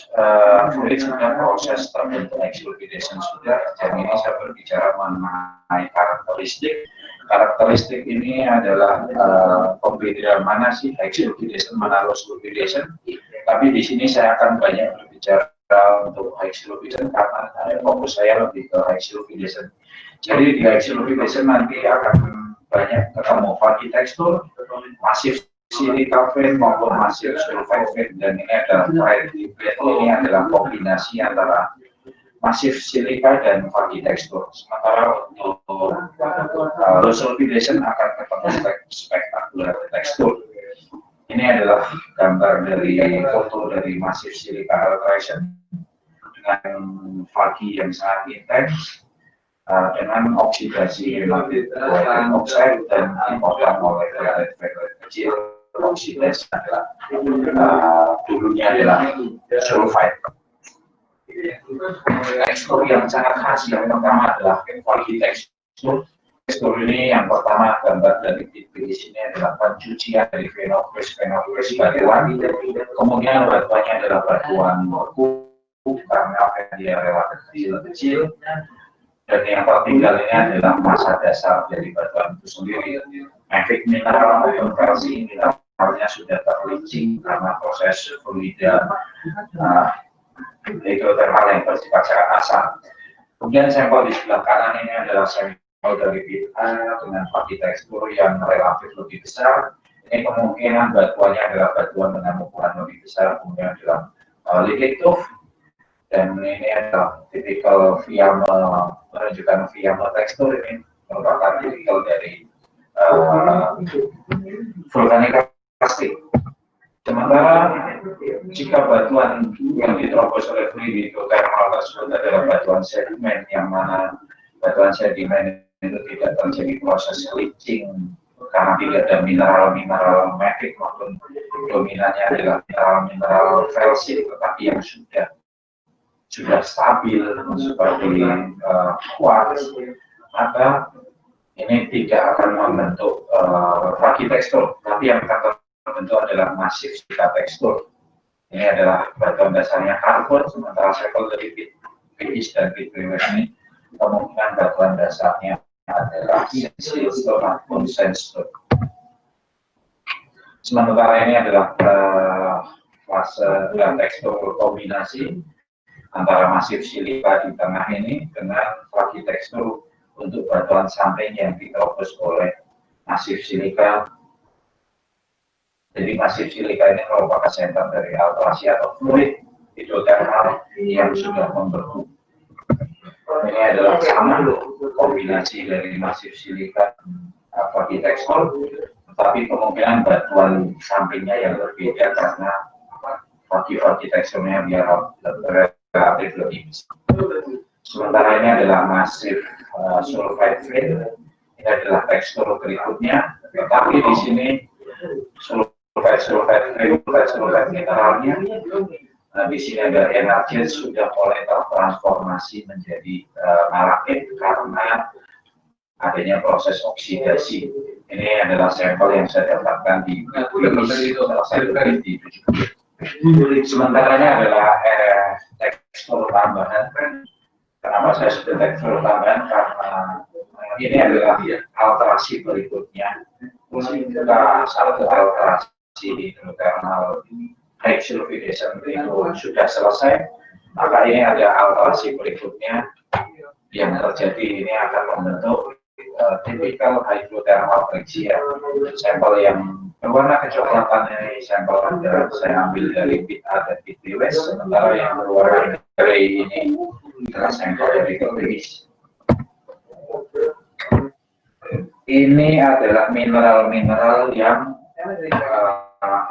fluid sudah proses terbentuk exfoliation sudah. Dan ini saya berbicara mengenai karakteristik. Karakteristik ini adalah pembedaan mana sih exfoliation mana low exfoliation. Tapi di sini saya akan banyak berbicara untuk exfoliation karena fokus saya lebih ke exfoliation. Jadi di exfoliation nanti akan banyak ketemu fatty tekstur, masif silika vein maupun masif sulfide vein, dan ini adalah ini adalah kombinasi antara masif silika dan fatty tekstur. Sementara untuk low sulfidation akan ketemu spektakular tekstur. Ini adalah gambar dari foto dari masif silika alteration dengan fatty yang sangat intens, dengan oksidasi hematite oxide dan dipotong oleh violet kecil. Oksidasi adalah dulunya adalah sulfide. Tekstur yang sangat khas yang pertama adalah fatty tekstur. Tekstur ini yang pertama gambar dari di sini adalah pencucian dari fenofresh batuan. Kemudian batuannya adalah batuan morku karena dia relatif kecil. Dan yang tertinggal ini adalah massa dasar dari batuan itu sendiri. Efek mineral maupun kalsium mineralnya sudah terlincing karena proses fluida hidrotermal yang bersifat sangat asam. Kemudian sampel di sebelah kanan ini adalah sampel dari pit A dengan fatty tekstur yang relatif lebih besar. Ini kemungkinan batuannya adalah batuan dengan ukuran lebih besar, kemudian adalah lithotraph. Dan ini adalah tipikal menunjukkan viyama tekstur. Ini merupakan tipikal dari vulkanik plastik. Sementara jika batuan yang diterobos oleh fluid hidrotermal tersebut adalah batuan sedimen, yang mana batuan sedimen itu tidak terjadi proses leaching karena tidak ada mineral mafic, maupun dominannya adalah mineral felsic, tetapi yang sudah stabil seperti quartz, maka ini tidak akan membentuk fatty tekstur, tapi yang akan terbentuk adalah masif silika tekstur. Ini adalah batuan dasarnya karbon, sementara sampel dari pitch dan pitch ini kemungkinan batuan dasarnya adalah silstone maupun sandstone. Sementara ini adalah fase dan tekstur kombinasi antara masif silika di tengah ini dengan fatty tekstur untuk batuan samping yang diterobos oleh masif silika. Jadi masif silika ini merupakan senter dari alterasi atau fluid hidrotermal yang sudah membeku. Ini adalah sama kombinasi dari masif silika fatty tekstur, tetapi kemungkinan batuan sampingnya yang berbeda karena fatty teksturnya biar relatif lebih besar. Sementara ini adalah masif sulfide vein. Ini adalah tekstur berikutnya, tetapi di sini sulfide mineralnya. Di sini ada energi sudah mulai tertransformasi menjadi malakit karena adanya proses oksidasi. Ini adalah sampel yang saya dapatkan di salah satu di 7. Sementaranya adalah tekstur tambahan. Kenapa saya sudah tekstur tambahan? Karena ini adalah alterasi berikutnya. Jika satu alterasi hidrotermal high sulfidation itu sudah selesai, maka ini ada alterasi berikutnya yang terjadi. Ini akan membentuk tipikal hydrothermal brexia. Sampel yang berwarna kecoklatan ini sampel yang saya ambil dari pit A dan pit B west, sementara yang berwarna grey ini adalah sampel dari pit. ini adalah mineral-mineral yang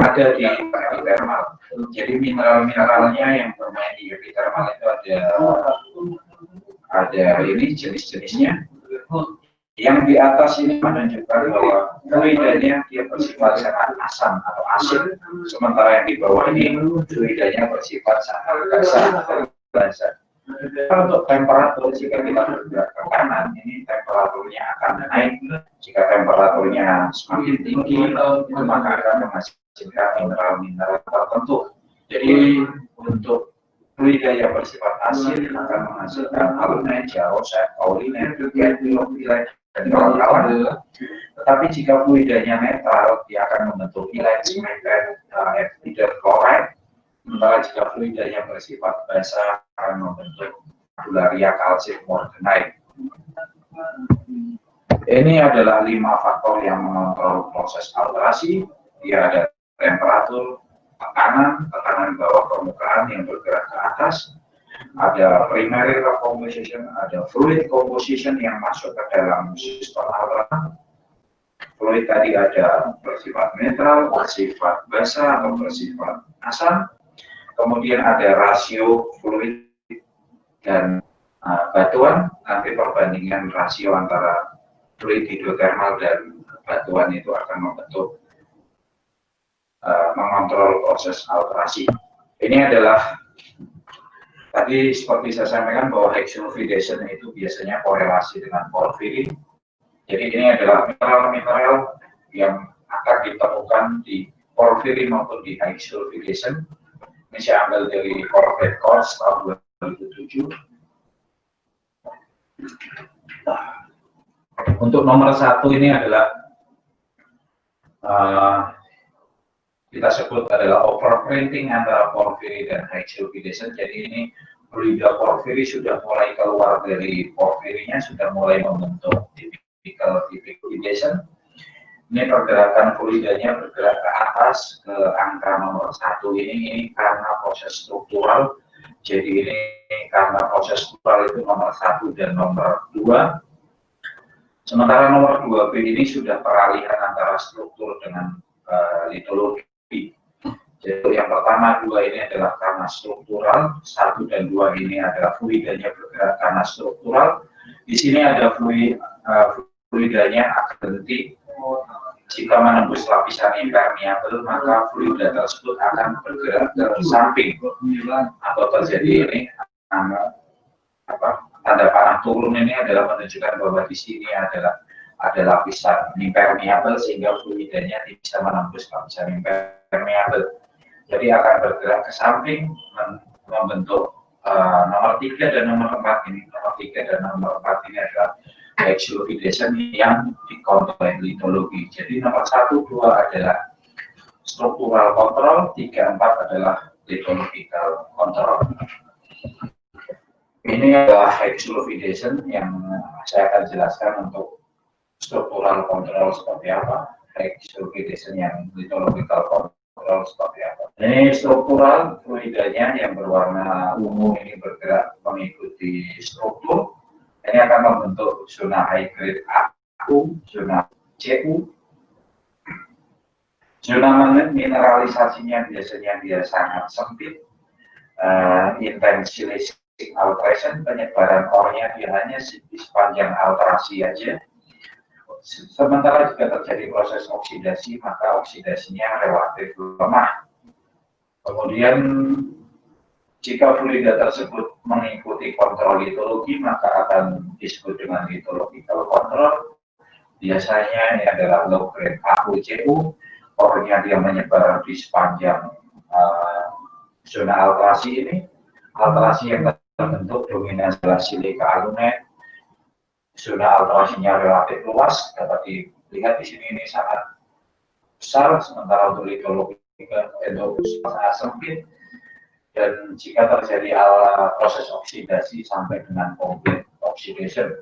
ada di epithermal. Jadi mineral-mineralnya yang bermain di epithermal itu ada ini jenis-jenisnya. Yang di atas ini menunjukkan bahwa fluidanya dia bersifat sangat asam atau asin, sementara yang di bawah ini fluidanya bersifat sangat basah. Untuk temperatur, jika kita bergerak ke kanan, ini temperaturnya akan naik. Jika temperaturnya semakin tinggi, maka akan menghasilkan mineral-mineral tertentu. Jadi untuk fluida yang bersifat asin akan menghasilkan alumina, jarosite, kaolina, filofilin, dan kawan-kawan. Tetapi jika fluidanya netral, dia akan membentuk ilite, semente, epither chloride. Sementara jika fluidanya bersifat basah akan membentuk adularia, kalsium, morganite. Ini adalah 5 faktor yang mengontrol proses alterasi. Dia ada temperatur, tekanan bawah permukaan yang bergerak ke atas, ada primary rock composition, ada fluid composition yang masuk ke dalam sistem alterasi. Fluid tadi ada bersifat netral, bersifat basah, atau bersifat asam. Kemudian ada rasio fluid dan batuan, nanti perbandingan rasio antara fluid hidrotermal dan batuan itu akan membentuk mengontrol proses alterasi. Ini adalah tadi seperti saya sampaikan bahwa hydroxylation itu biasanya korelasi dengan porfiri. Jadi ini adalah mineral-mineral yang akan ditemukan di porfiri maupun di hydroxylation. Ini saya ambil dari Corporate Course tahun 2007. Untuk nomor 1 ini adalah kita sebut adalah overprinting antara porfiri dan hydroxylation. Jadi ini fluida porfiri sudah mulai keluar dari porfirinya, sudah mulai membentuk typical hydroxylation. Ini pergerakan fluidanya bergerak ke atas ke angka nomor 1 ini karena proses struktural. Jadi ini karena proses struktural itu nomor 1 dan nomor 2. Sementara nomor 2B ini sudah peralihan antara struktur dengan litologi. Jadi yang pertama 2 ini adalah karena struktural, 1 dan 2 ini adalah fluidanya bergerak karena struktural. Di sini ada fluidanya akan berhenti. Jika menembus lapisan impermeable, maka fluida tersebut akan bergerak ke samping atau terjadi ini tanda panah turun. Ini adalah menunjukkan bahwa di sini ada lapisan impermeable sehingga fluidanya tidak bisa menembus lapisan impermeable. Jadi akan bergerak ke samping membentuk nomor 3 dan nomor 4 ini. Nomor 3 dan nomor 4 ini adalah hydroxylation yang dikontrol litologi. Jadi nomor 1, 2 adalah struktural control, 3, 4 adalah litological control. Ini adalah hydroxylation yang saya akan jelaskan untuk struktural control seperti apa, hydroxylation yang litological control seperti apa. Ini struktural, fluidanya yang berwarna ungu ini bergerak mengikuti struktur. Ini akan membentuk zona high grade aku, zona CU. Zona mineralisasinya biasanya dia sangat sempit. Intensilistic alteration, penyebaran ornya dia hanya di sepanjang alterasi aja. Sementara jika terjadi proses oksidasi, maka oksidasinya relatif lemah. Kemudian jika fluida tersebut mengikuti kontrol litologi, maka akan disebut dengan litological control. Biasanya ini adalah low grade AuCu, ornya dia menyebar di sepanjang zona alterasi ini. Alterasi yang terbentuk dominasi silika aluminate. Zona alterasinya relatif luas, dapat dilihat di sini ini sangat besar, sementara untuk litologi itu sangat sempit. Dan jika terjadi proses oksidasi sampai dengan complete oxidation,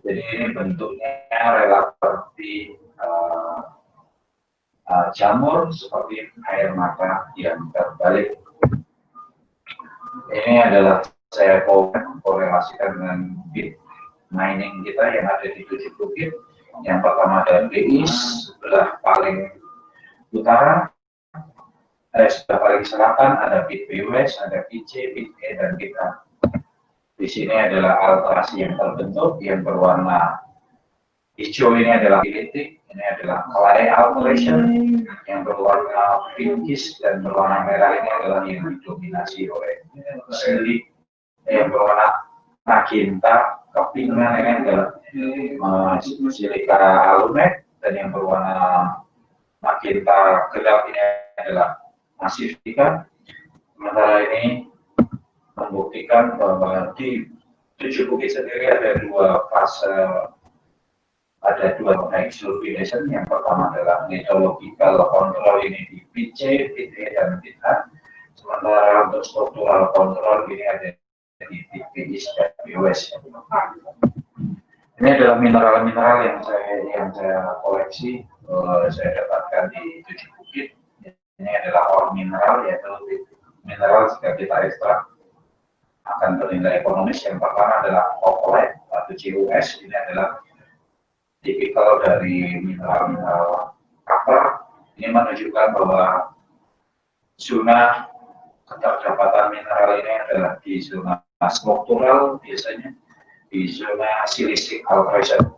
jadi ini bentuknya relatif seperti jamur, seperti air mata yang terbalik. Ini adalah saya korelasikan dengan bit mining kita yang ada di 70 bit. Yang pertama ada BI sebelah paling utara, sebelah paling selatan ada bit BWS, ada bit C, bit E, dan bit A. Di sini adalah alterasi yang terbentuk yang berwarna hijau ini adalah kinetik, ini adalah clay alteration yang berwarna pinkish, dan berwarna merah ini adalah yang didominasi oleh silik yang berwarna magenta kepingan, ini adalah silika alumet, dan yang berwarna magenta gelap ini adalah masifika. Sementara ini membuktikan bahwa di 7 bukit sendiri ada dua fase, ada dua exfoliation. Yang pertama adalah methodological control ini di bit C, bit E, dan bit A. Sementara untuk struktural control ini ada di bit BI dan BWS. Ini adalah mineral-mineral yang saya koleksi, saya dapatkan di 7 bukit. Ini adalah ore mineral, yaitu mineral jika kita ekstrak akan bernilai ekonomis. Yang pertama adalah oxide atau CuS, ini adalah tipikal dari mineral-mineral copper. Ini menunjukkan bahwa zona keterdapatan mineral ini adalah di zona struktural, biasanya di zona silicic alteration.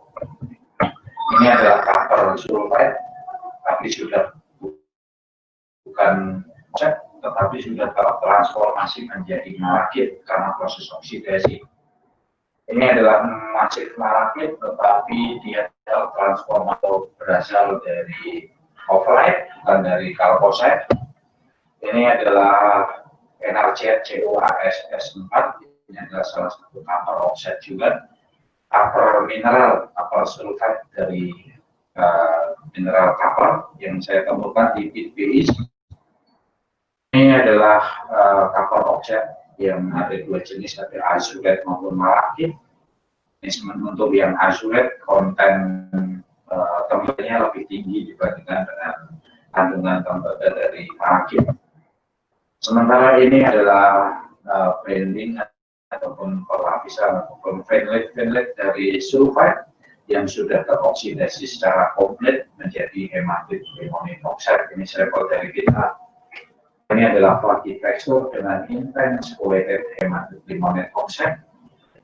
Ini adalah copper sulfide, tapi sudah bukan cat, tetapi sudah tertransformasi menjadi malakit karena proses oksidasi. Ini adalah masif malakit, tetapi dia tertransformasi atau berasal dari oxide, bukan dari chalcocite. Ini adalah NaCl CuASS4. Ini adalah salah satu copper oxide juga. Copper mineral, copper sulfide dari mineral copper yang saya temukan di bit BI. Ini adalah copper oxide yang ada dua jenis, ada azurite maupun malakit. Ini untuk yang azurite konten tembaga lebih tinggi dibandingkan dengan kandungan tembaga dari malakit. Sementara ini adalah blending ataupun pelapisan ataupun fenolate dari sulfide yang sudah teroksidasi secara komplit menjadi hematit limonite oxide. Ini sampel dari kita. Ini adalah flaky tekstur dengan intense coated hematit limonite oxide.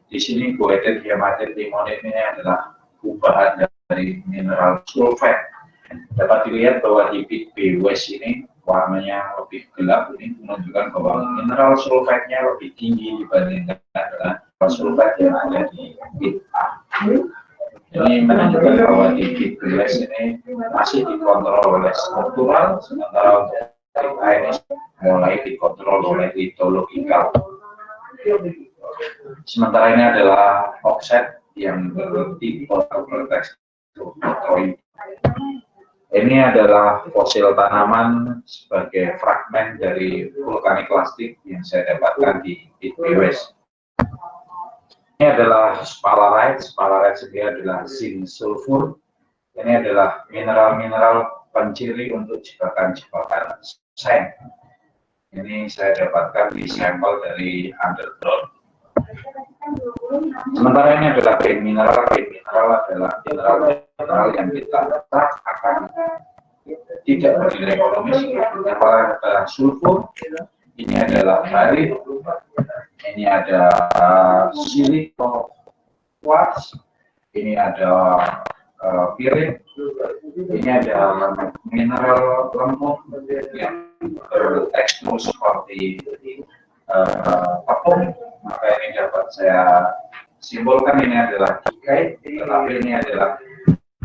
Di sini coated hematit limonite ini adalah gubahan dari mineral sulfide. Dapat dilihat bahwa di bit BWS ini warnanya lebih gelap, ini menunjukkan bahwa mineral sulfide-nya lebih tinggi dibandingkan dengan sulfide yang ada di bit A. Ini menunjukkan bahwa di bit BWS ini masih dikontrol oleh struktural, sementara untuk ini mulai dikontrol oleh litological. Sementara ini adalah oxide yang bertipe bertekstur protein. Ini adalah fosil tanaman sebagai fragmen dari vulkanik plastik yang saya dapatkan di bit BWS. Ini adalah sphalerite. Sphalerite sendiri adalah zinc sulfur. Ini adalah mineral-mineral penciri untuk jebakan-jebakan seng. Ini saya dapatkan di sampel dari underground. Sementara ini adalah grain mineral. Grain mineral adalah mineral yang kita letak akan tidak bernilai ekonomis. Yang pertama adalah sulfur. Ini adalah barit. Ini ada siliko quartz. Ini ada pirit. Ini ada mineral lempung yang bertekstur seperti tepung. Maka ini dapat saya simbolkan ini adalah dikait, tetapi ini adalah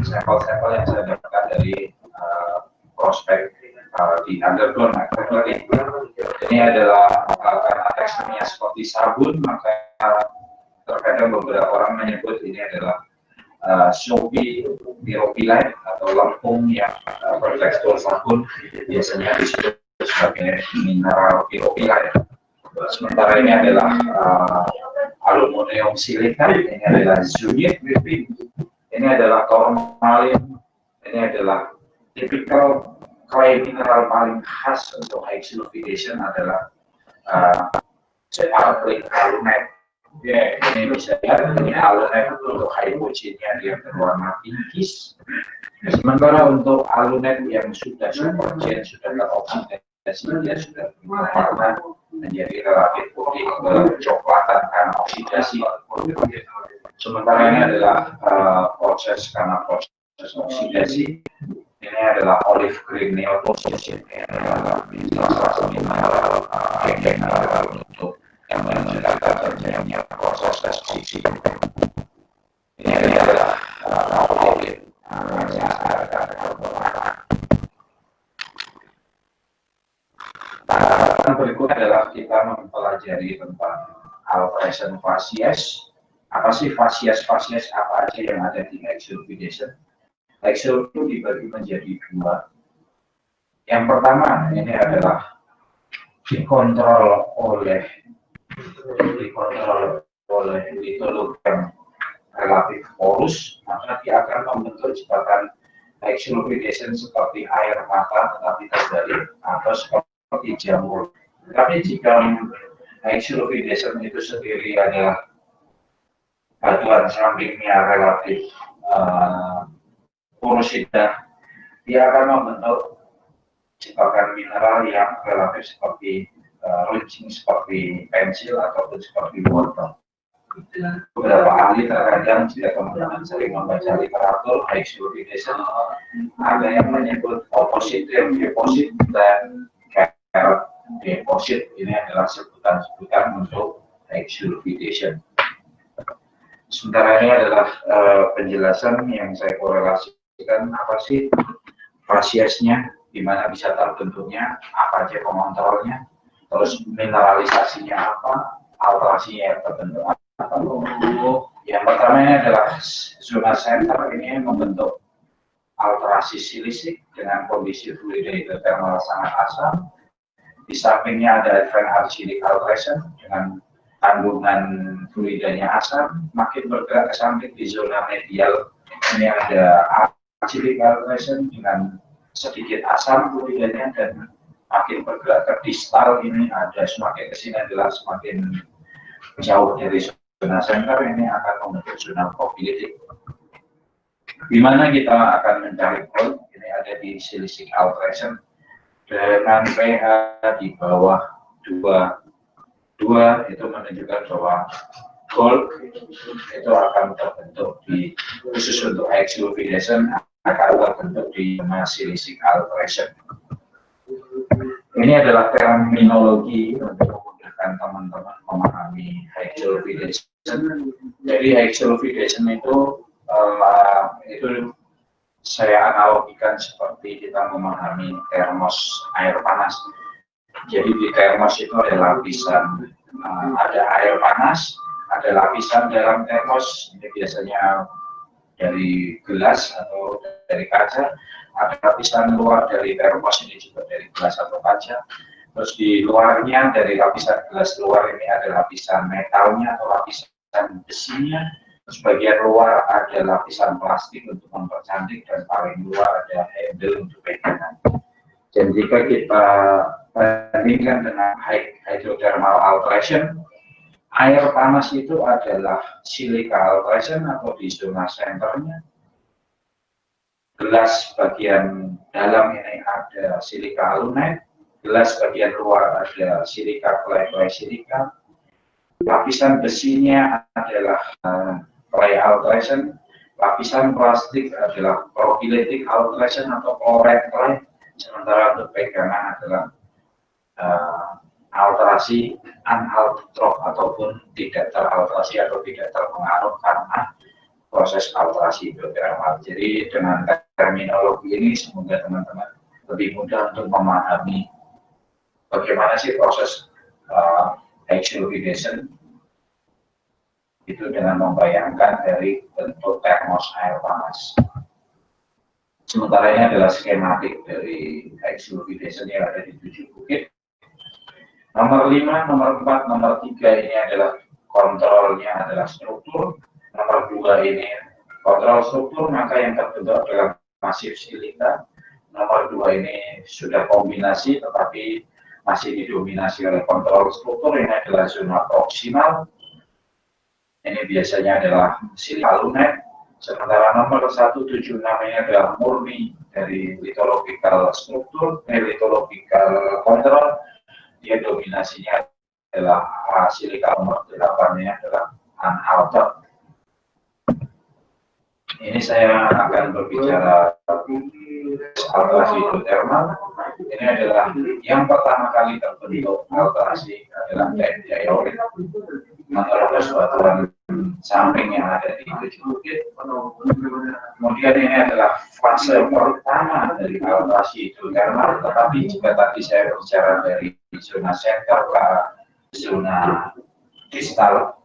sampel-sampel yang saya dapatkan dari prospek di underground. Ini adalah karena teksturnya seperti sabun, maka terkadang beberapa orang menyebut ini adalah Shopee pyrophyllite atau lempung yang bertekstur sabun, biasanya disebut sebagai mineral pyrophyllite. Sementara ini adalah aluminium silika, ini adalah zunit, ini adalah tourmaline, ini adalah tipikal clay mineral paling khas untuk high sulfidation adalah separate alumet. Ini bisa dilihat ini alunet untuk hypogennya dia berwarna pinkish. Sementara untuk alunet yang sudah supergen, sudah teroksidasi, dia sudah berwarna menjadi relatif putih kecoklatan karena oksidasi. Sementara ini adalah proses oksidasi. Ini adalah olive green neotosis. Ini adalah salah satu mineral untuk yang menjelaskan terjadinya proses oksidasi. Ini adalah olive. Tahapan berikutnya adalah kita mempelajari tentang alteration facies. Apa sih facies apa aja yang ada di exsulfidation? Exsul itu dibagi menjadi dua. Yang pertama ini adalah dikontrol oleh litolog yang relatif porus, maka dia akan membentuk jebakan exsulfidation seperti air mata tetapi terbalik atau seperti jamur. Tapi jika exsulfidation itu sendiri adalah batuan sampingnya relatif porositas, dia akan membentuk jebakan mineral yang relatif seperti runcing seperti pensil ataupun seperti wortel. Beberapa ahli terkadang jika teman-teman sering membaca literatur exsulfidation, ada yang menyebut opposite deposit dan carrot deposit. Ini adalah sebutan-sebutan untuk exsulfidation. Sementara ini adalah penjelasan yang saya korelasikan apa sih fasiesnya, di mana bisa terbentuknya, apa aja pengontrolnya, terus mineralisasinya apa, alterasinya yang terbentuk apa. Yang pertama ini adalah zona center, ini membentuk alterasi silisik dengan kondisi fluida hidrothermal sangat asam. Di sampingnya ada advanced acidic alteration dengan kandungan fluidanya asam. Makin bergerak ke samping di zona medial ini ada acidic alteration dengan sedikit asam fluidanya, dan makin bergerak ke distal ini ada semakin kesini adalah semakin jauh dari zona center, ini akan membentuk zona profilytic. Di mana kita akan mencari gold, ini ada di silicic alteration dengan pH di bawah 2 itu menunjukkan bahwa gold itu akan terbentuk di khusus untuk exsulfidation akan terbentuk di zona silicic alteration. Ini adalah terminologi untuk memudahkan teman-teman memahami exsulfidation. Jadi exsulfidation itu saya analogikan seperti kita memahami termos air panas. Jadi di termos itu ada lapisan, ada air panas, ada lapisan dalam termos, ini biasanya dari gelas atau dari kaca, ada lapisan luar dari termos, ini juga dari gelas atau kaca. Terus di luarnya dari lapisan gelas luar ini ada lapisan metalnya atau lapisan besinya. Terus bagian luar ada lapisan plastik untuk mempercantik, dan paling luar ada handle untuk pegangan. Dan jika kita bandingkan dengan hydrothermal alteration, air panas itu adalah silica alteration atau di zona senternya. Gelas bagian dalam ini ada silica alunite, gelas bagian luar ada silica clay silica. Lapisan besinya adalah clay alteration, lapisan plastik adalah profilytic alteration atau chloride clay, sementara untuk pegangan adalah alterasi unaltered ataupun tidak teralterasi atau tidak terpengaruh karena proses alterasi hidrothermal. Jadi dengan terminologi ini semoga teman-teman lebih mudah untuk memahami bagaimana sih proses exsulfidation itu dengan membayangkan dari bentuk termos air panas. Sementara ini adalah skematik dari exsulfidation yang ada di 7 bukit. Nomor 5, nomor 4, nomor 3 ini adalah kontrolnya adalah struktur. Nomor 2 ini kontrol struktur, maka yang terbentuk adalah masif silika. Nomor 2 ini sudah kombinasi tetapi masih didominasi oleh kontrol struktur, ini adalah zona proksimal. Ini ini biasanya adalah silika lunet, sementara nomor 176 ini adalah murni dari lithological struktur, lithological control. Dia dominasinya adalah silika nomor 8 ini adalah unaltered. Ini saya akan berbicara alterasi hidrotermal. Ini adalah yang pertama kali terbentuk alterasi adalah diuret menerobos batuan samping yang ada di tujuh bukit. Kemudian ini adalah fase pertama dari alterasi hidrotermal, tetapi jika tadi saya bicara dari zona center ke zona distal,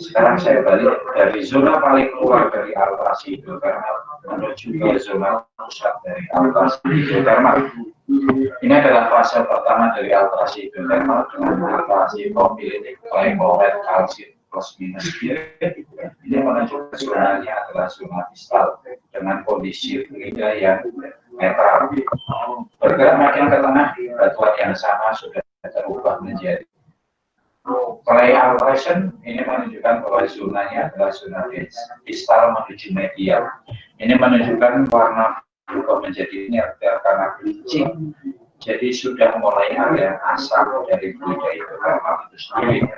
sekarang saya balik dari zona paling keluar dari alterasi hidrotermal menuju ke zona pusat dari alterasi hidrotermal. Ini adalah fase pertama dari alterasi hidrotermal dengan alterasi propilitik glycolate kalsit plus minus spirit. Ini menunjukkan zonanya adalah zona distal dengan kondisi fluida yang netral. Bergerak makin ke tengah, batuan yang sama sudah terubah menjadi clay alteration. Ini menunjukkan bahwa zonanya adalah zona distal menuju medial. Ini menunjukkan warna berubah menjadi netral karena bleaching. Jadi sudah mulai ada asap dari fluida hidrotermal itu sendiri.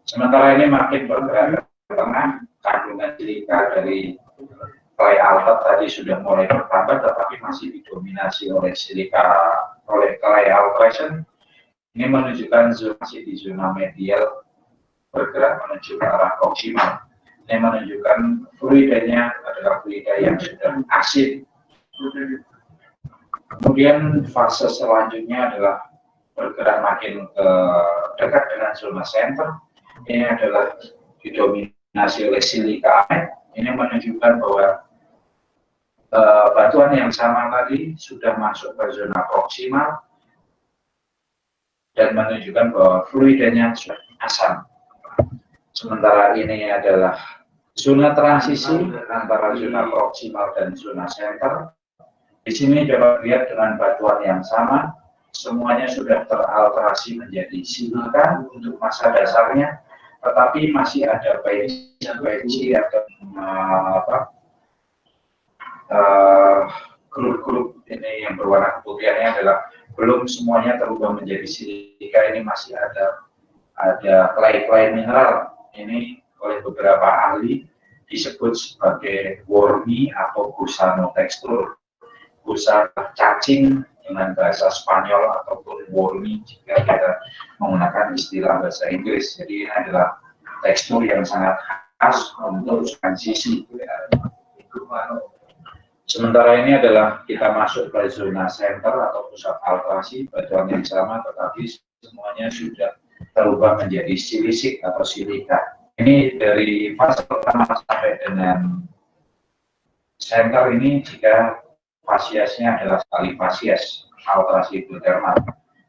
Sementara ini makin bergerak ke tengah, kandungan silika dari clay altered tadi sudah mulai bertambah, tetapi masih didominasi oleh clay alteration. Ini menunjukkan zonasi di zona medial bergerak menuju ke arah proksimal. Ini menunjukkan fluidanya adalah fluida yang sudah asin. Kemudian fase selanjutnya adalah bergerak makin ke dekat dengan zona center. Ini adalah didominasi oleh silika. Ini menunjukkan bahwa batuan yang sama tadi sudah masuk ke zona proksimal dan menunjukkan bahwa fluidanya sudah asam. Sementara ini adalah zona transisi antara zona proksimal dan zona center. Di sini dapat dilihat dengan batuan yang sama, semuanya sudah teralterasi menjadi silika untuk massa dasarnya, tetapi masih ada peci atau grup-grup ini yang berwarna keputihannya adalah belum semuanya terubah menjadi silika. Ini masih ada clay mineral. Ini oleh beberapa ahli disebut sebagai wormy atau gusano tekstur, gusana cacing dengan bahasa Spanyol, ataupun wormy jika kita menggunakan istilah bahasa Inggris. Jadi ini adalah tekstur yang sangat khas untuk transisi. Sementara ini adalah kita masuk ke zona center atau pusat alterasi, batuan yang sama tetapi semuanya sudah berubah menjadi silisik atau silika. Ini dari fase pertama sampai dengan center ini jika fasiesnya adalah sekali fasies alterasi hidrotermal.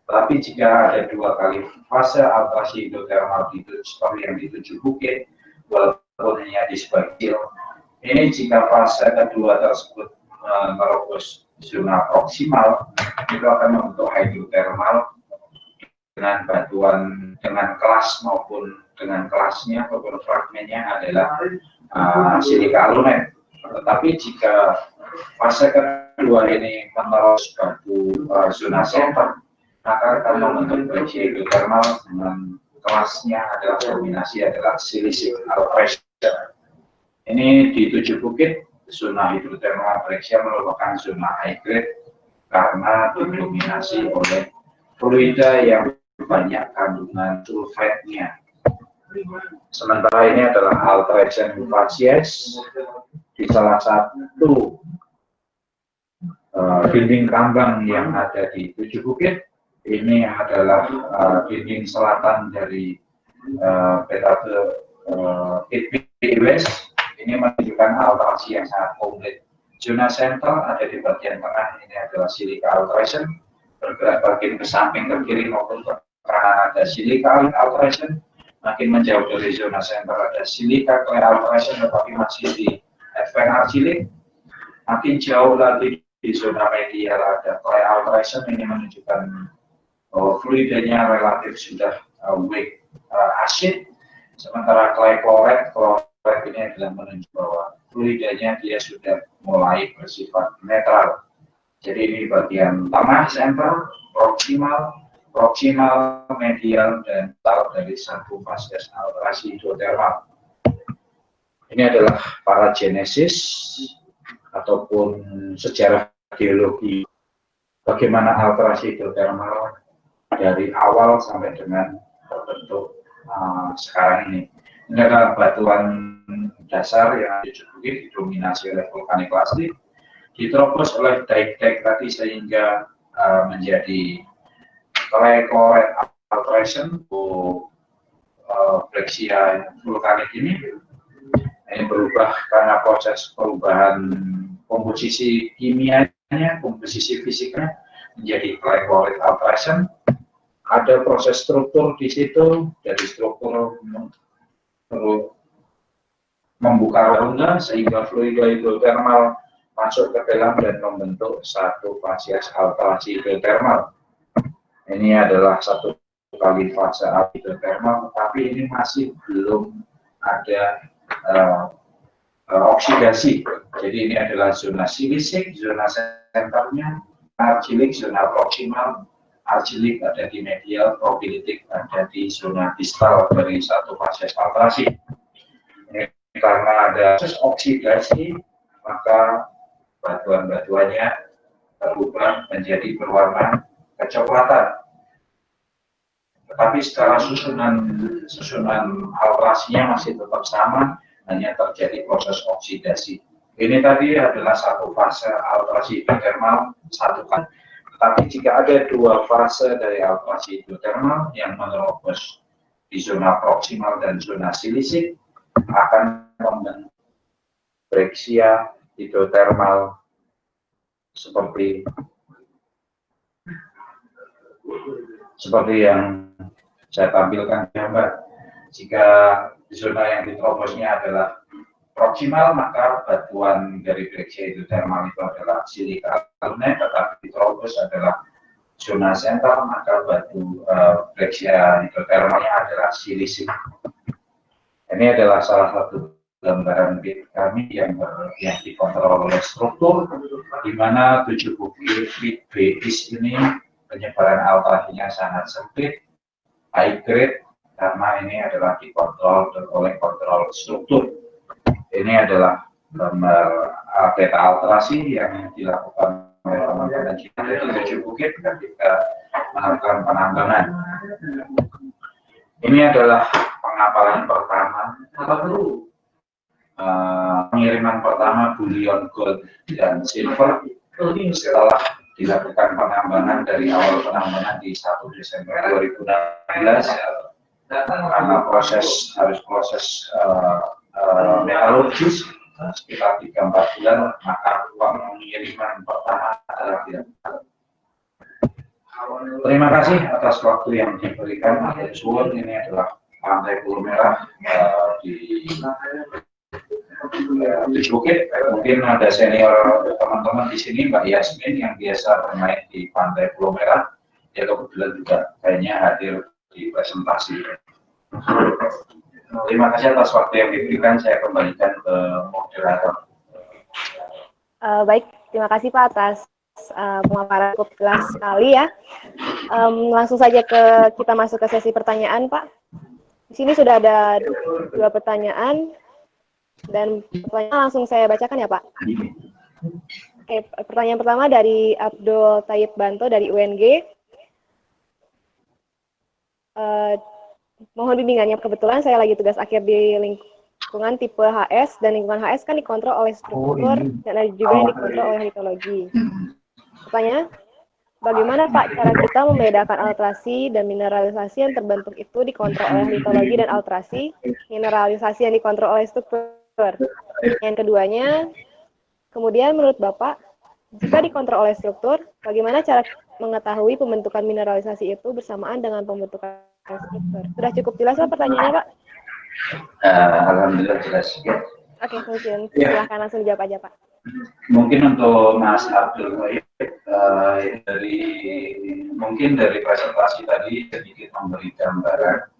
Tetapi jika ada dua kali fase alterasi hidrotermal seperti yang di tujuh bukit, walaupun hanya di sebagian, ini jika fase kedua tersebut menerobos zona proksimal, itu akan membentuk hidrotermal dengan batuan dengan kelas maupun dengan kelasnya ataupun fragmennya adalah silika lunet. Tetapi jika fase kedua ini menerobos batu zona center, maka akan membentuk peci hidrotermal dengan kelasnya adalah dominasi adalah silicik alteration. Ini di tujuh bukit, zona hidrotermal Brexia merupakan zona high grade karena didominasi oleh fluida yang banyak kandungan sulfitnya. Sementara ini adalah alteration fasies di salah satu dinding tambang yang ada di tujuh bukit. Ini adalah dinding selatan dari petate West. Ini menunjukkan alterasi yang sangat komplit. Zona sentral ada di bagian tengah, ini adalah silika alteration. Bergerak bagian ke samping, ke kiri maupun ke kanan ada silika alteration. Makin menjauh dari zona sentral ada silika clay alteration, tetapi masih di advent argillic. Makin jauh lagi di zona medial ada clay alteration. Ini menunjukkan bahwa fluidanya relatif sudah weak acid. Sementara clay kloret ini adalah menunjuk bahwa fluidanya dia sudah mulai bersifat netral. Jadi ini bagian tengah, center, proximal, medial, dan tal dari satu fase alterasi hidrotermal. Ini adalah paragenesis ataupun sejarah geologi bagaimana alterasi hidrotermal dari awal sampai dengan terbentuk sekarang ini. Ini adalah batuan dasar yang didominasi oleh vulkanik plastik, diterobos oleh daik-daik tadi sehingga menjadi clay kloret alteration breksia vulkanik ini berubah karena proses perubahan komposisi kimianya, komposisi fisiknya menjadi clay kloret alteration. Ada proses struktur di situ, dari struktur membuka rongga sehingga fluida hidrotermal masuk ke dalam dan membentuk satu fasies alterasi hidrotermal. Ini adalah satu kali fase hidrotermal, tapi ini masih belum ada oksidasi. Jadi ini adalah zona silisik, zona senternya, argilik, zona proximal, argilik ada di medial, propilitik ada di zona distal dari satu fase alterasi. Ini karena ada proses oksidasi, maka batuan-batuannya berubah menjadi berwarna kecoklatan. Tetapi secara susunan alterasinya masih tetap sama, hanya terjadi proses oksidasi. Ini tadi adalah satu fase alterasi hidrotermal, satu kan. Tetapi jika ada dua fase dari alterasi hidrotermal yang menerobos di zona proximal dan zona silisik, akan membentuk breksia hidrotermal seperti yang saya tampilkan gambar. Jika zona yang diterobosnya adalah proximal, maka batuan dari breksia hidrotermal itu adalah silika alunite, tetapi diterobos adalah zona sentral, maka batu breksia hidrotermalnya adalah silisik. Ini adalah salah satu gambaran bit kami yang dikontrol oleh struktur, di mana 70 bit BIS ini penyebaran alterasinya sangat sempit, high grade, karena ini adalah dikontrol oleh kontrol struktur. Ini adalah gambar peta alterasi yang dilakukan oleh teman-teman kita di 7 bukit ketika melakukan penambangan. Ini adalah pengapalan pertama, pengiriman pertama bullion gold dan silver setelah dilakukan penambangan dari awal penambangan di 1 Desember 2016 karena harus proses metalurgis sekitar 3-4 bulan, maka pengiriman pertama adalah dilakukan. Terima kasih atas waktu yang diberikan. Ini adalah Pantai Pulau Merah di Bukit. Mungkin ada senior teman-teman di sini, Mbak Yasmin yang biasa bermain di Pantai Pulau Merah. Dia kebetulan juga kayaknya hadir di presentasi. Terima kasih atas waktu yang diberikan. Saya kembalikan ke moderator. Baik, terima kasih Pak atas pemaparan cukup jelas sekali ya. Langsung saja kita masuk ke sesi pertanyaan, Pak. Di sini sudah ada 2 pertanyaan dan pertanyaan langsung saya bacakan ya, Pak. Oke, pertanyaan pertama dari Abdul Tayyib Banto dari UNG. Mohon bimbingannya, kebetulan saya lagi tugas akhir di lingkungan tipe HS, dan lingkungan HS kan dikontrol oleh struktur dan ada juga yang dikontrol oleh litologi. Pertanyaan, bagaimana Pak cara kita membedakan alterasi dan mineralisasi yang terbentuk itu dikontrol oleh litologi dan alterasi, mineralisasi yang dikontrol oleh struktur? Yang keduanya, kemudian menurut Bapak, jika dikontrol oleh struktur, bagaimana cara mengetahui pembentukan mineralisasi itu bersamaan dengan pembentukan struktur? Sudah cukup jelas Pak pertanyaannya, Pak? Alhamdulillah jelas. Oke, mungkin silahkan langsung dijawab aja, Pak. Mungkin untuk Mas Abdul Baik, dari presentasi tadi sedikit memberi gambaran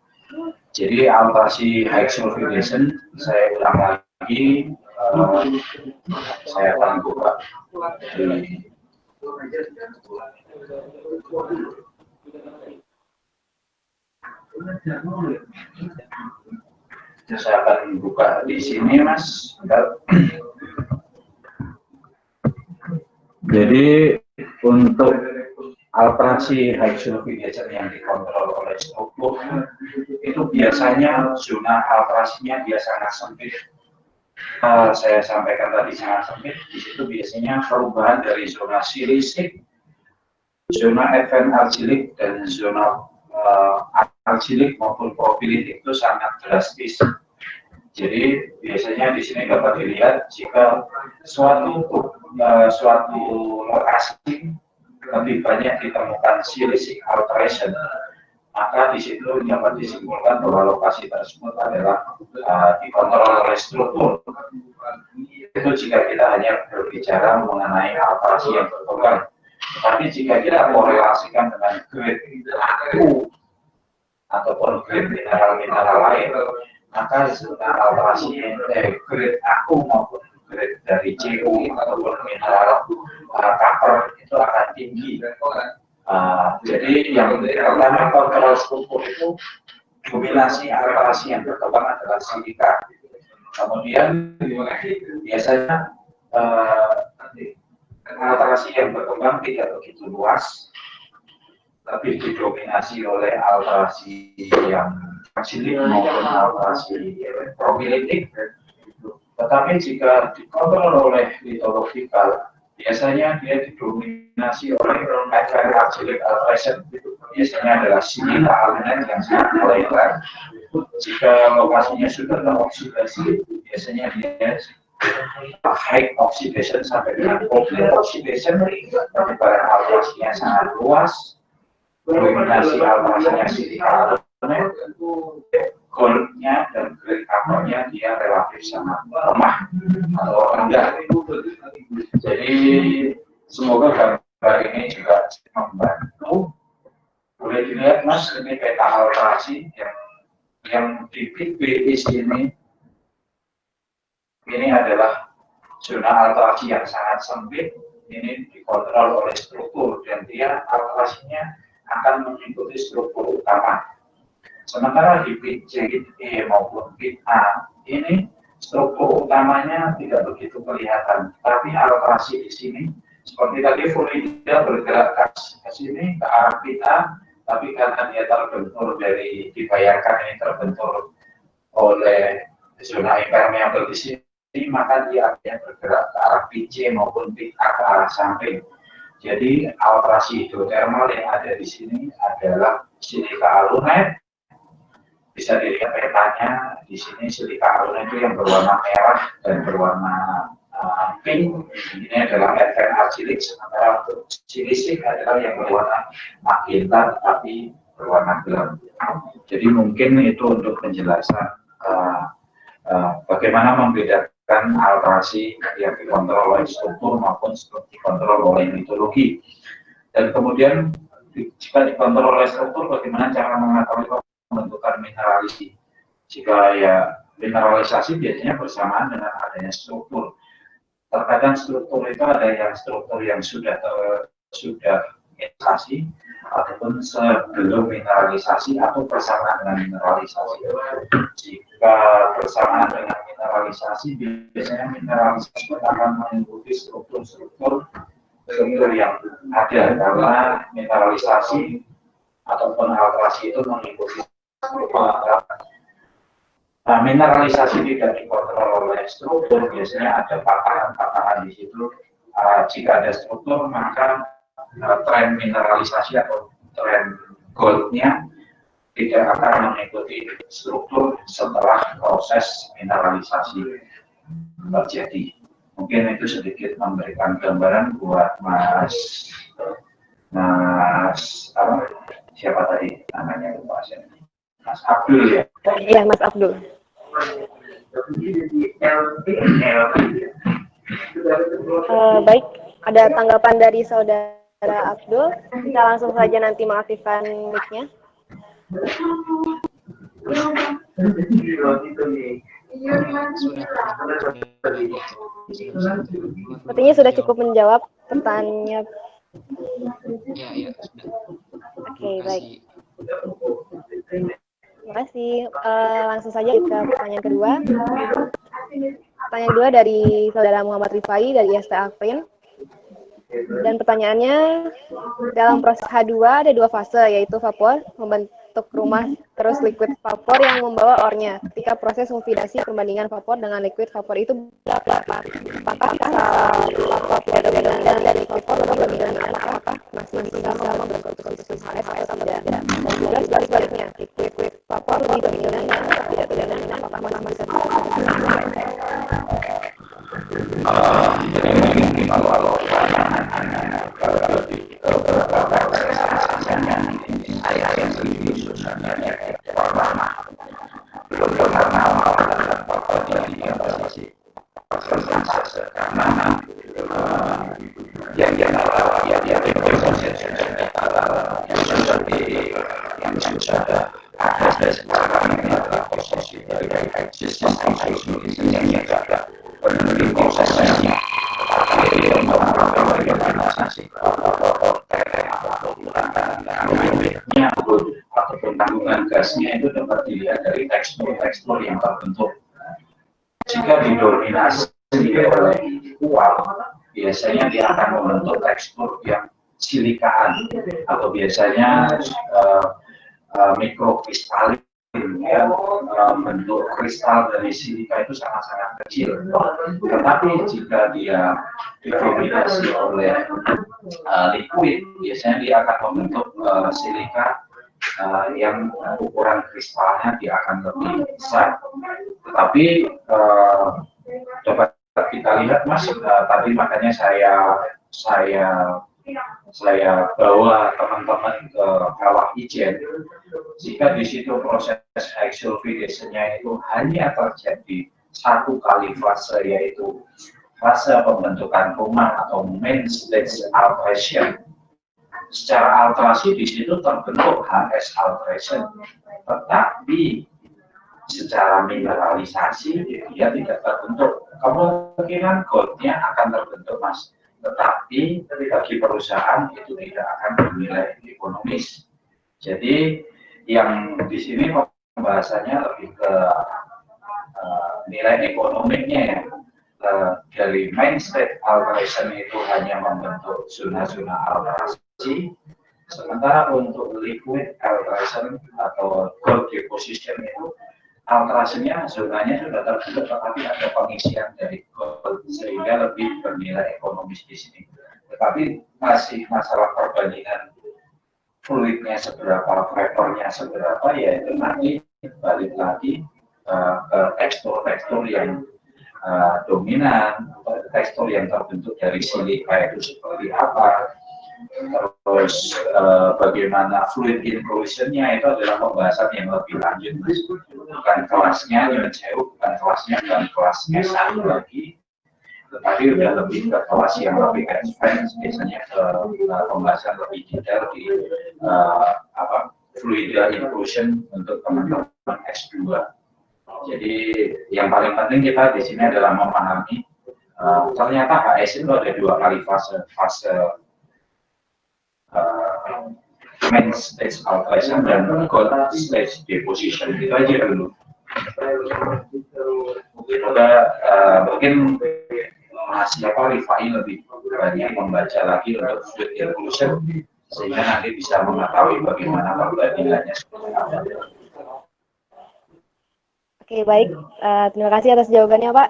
Jadi alterasi high sulfidation, saya ulang lagi, saya akan buka di saya akan buka di sini, Mas. Bentar. Jadi untuk alterasi high sulfidation yang dikontrol oleh struktur itu biasanya zona alterasinya dia sangat sempit. Saya sampaikan tadi sangat sempit. Di situ biasanya perubahan dari zona silisik, zona advent argilik, dan zona argilik maupun profilitik itu sangat drastis. Jadi biasanya di sini dapat dilihat jika suatu lokasi lebih banyak ditemukan silicic alteration, maka di situ dapat disimpulkan bahwa lokasi tersebut adalah dikontrol oleh struktur. Itu jika kita hanya berbicara mengenai alterasi yang berkembang. Tapi jika kita korelasikan dengan grade aku ataupun grade mineral-mineral lain, maka zona alterasi grade aku maupun grade dari CO ataupun mineral copper itu akan tinggi. Jadi yang pertama kontrol struktur itu dominasi alterasi yang berkembang adalah silika. Kemudian biasanya alterasi yang berkembang tidak begitu luas, lebih didominasi oleh alterasi yang argilik maupun alterasi profilitik. Tetapi jika dikontrol oleh lithotropical, biasanya dia didominasi oleh advent argilik alteration. Biasanya adalah silika aluminat yang sangat lebar. Jika lokasinya sudah teroksidasi, biasanya dia high oxidation sampai dengan complete oxidation, penyebaran alterasinya sangat luas, dominasi alterasinya silika aluminat, goldnya dan grade coppernya dia relatif sangat lemah atau rendah. Jadi semoga gambar ini juga membantu. Boleh dilihat, Mas, ini peta alterasi yang di pit B di sini. Ini adalah zona alterasi yang sangat sempit. Ini dikontrol oleh struktur dan dia alterasinya akan mengikuti struktur utama. Sementara di pit C, E maupun pit A ini struktur utamanya tidak begitu kelihatan, tapi alterasi di sini seperti tadi fluida bergerak ke sini ke arah pit A, tapi karena dia terbentur dari dibayarkan ini terbentur oleh zona impermeable di sini, maka dia akan bergerak ke arah pit C maupun pit A ke arah samping. Jadi alterasi hidrotermal yang ada di sini adalah silika aluminat. Bisa dilihat petanya di sini, silika aluminat itu yang berwarna merah dan berwarna pink. Ini adalah advent argilik, sementara untuk silisik adalah yang berwarna magenta tetapi berwarna gelap. Jadi mungkin itu untuk penjelasan bagaimana membedakan alterasi yang dikontrol oleh struktur maupun dikontrol oleh litologi. Dan kemudian jika dikontrol oleh struktur, bagaimana cara mengetahui pembentukan mineralisasi. Jika ya mineralisasi biasanya bersamaan dengan adanya struktur. Terkadang struktur itu ada yang struktur yang sudah mineralisasi ataupun sebelum mineralisasi atau bersamaan dengan mineralisasi. Jika bersamaan dengan mineralisasi, biasanya mineralisasi akan mengikuti struktur yang ada, karena mineralisasi ataupun alterasi itu mengikuti mineralisasi tidak dikontrol oleh struktur, biasanya ada patahan-patahan di situ. Jika ada struktur, maka tren mineralisasi atau tren goldnya tidak akan mengikuti struktur setelah proses mineralisasi terjadi. Mungkin itu sedikit memberikan gambaran buat siapa tadi namanya, lupa saya. Mas Abdul ya? Iya, Mas Abdul. Baik, ada tanggapan dari saudara Abdul. Kita langsung saja nanti mengaktifkan mic-nya. Sepertinya sudah cukup menjawab pertanyaan. Ya, sudah. Oke, Terima baik. kasih. Terima kasih. Langsung saja ke pertanyaan kedua. Pertanyaan kedua dari saudara Muhammad Rifai dari IST Afrin. Dan pertanyaannya, dalam proses H2 ada dua fase, yaitu vapor membentuk rumah, terus liquid vapor yang membawa ornya. Ketika proses mufidasi perbandingan vapor dengan liquid vapor itu berapa? Apakah vapor tidak dominan dari vapor atau perbandingan apakah masih bisa membentuk sistem HS atau tidak? Dan juga sebaliknya, liquid vapor lebih dominan atau tidak dominan, apakah masih bisa Jadi mungkin kalau lebih ke beberapa proses-prosesnya saya sendiri sebenarnya belum pernah melakukan jadi yang posisi proses karena yang proses yang sudah ada sekarang ini adalah posisi dari sistem yang jaga penuhi prosesnya ataupun kandungan gasnya itu dapat dilihat dari tekstur yang terbentuk. Jika didominasi oleh uap, biasanya dia akan membentuk tekstur yang silikaan atau biasanya mikrokristalin. Ya, bentuk kristal dari silika itu sangat-sangat kecil. Tetapi jika dia didominasi oleh liquid, biasanya dia akan membentuk silika yang ukuran kristalnya dia akan lebih besar. Tetapi dapat kita lihat Mas, tadi makanya saya bawa teman-teman ke kawah ijen. Jika di situ proses exsulfidation-nya itu hanya terjadi satu kali fase, yaitu fase pembentukan rumah atau main stage alteration. Secara alterasi di situ terbentuk HS alteration, tetapi secara mineralisasi dia tidak terbentuk. Kemungkinan goldnya akan terbentuk Mas, tetapi bagi perusahaan itu tidak akan bernilai ekonomis. Jadi yang di sini pembahasannya lebih ke nilai ekonomiknya ya. Dari main state alteration itu hanya membentuk zona-zona alterasi, sementara untuk liquid alteration atau gold deposition itu alterasinya zonanya sudah terbentuk, tetapi ada pengisian dari gold sehingga lebih bernilai ekonomis di sini. Tetapi masih masalah perbandingan fluidnya seberapa, vapornya seberapa, ya itu nanti balik lagi ke tekstur-tekstur yang dominan, tekstur yang terbentuk dari silika itu seperti apa, terus bagaimana fluid inclusion-nya itu adalah pembahasan yang lebih lanjut, bukan kelasnya yang jauh, bukan kelasnya dan kelasnya satu lagi, tetapi udah lebih ke kelas yang lebih advance, biasanya ke pembahasan lebih detail di fluid inclusion untuk teman-teman S2. Jadi yang paling penting kita di sini adalah memahami ternyata HS itu ada dua kali fase main stage alteration dan gold stage deposition. Itu aja dulu. Mungkin Rifai lebih banyak membaca lagi untuk fluid inclusion sehingga nanti bisa mengetahui bagaimana perbandingannya seperti apa. Oke, baik. Terima kasih atas jawabannya, Pak.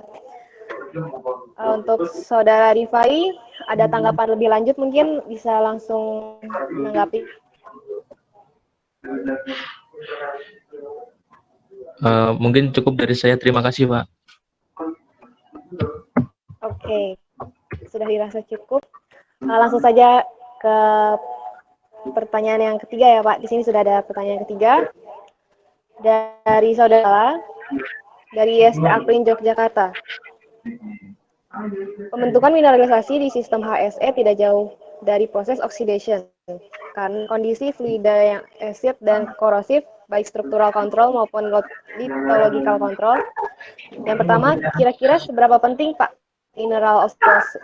Untuk Saudara Rifai, ada tanggapan lebih lanjut mungkin bisa langsung menanggapi. Mungkin cukup dari saya. Terima kasih, Pak. Oke, sudah dirasa cukup. Langsung saja ke pertanyaan yang ketiga ya, Pak. Di sini sudah ada pertanyaan ketiga dari Saudara dari IST Afrin Yogyakarta. Pembentukan mineralisasi di sistem HSE tidak jauh dari proses oxidation. Kan kondisi fluida yang acid dan korosif baik struktural control maupun lithological control. Yang pertama, kira-kira seberapa penting Pak mineral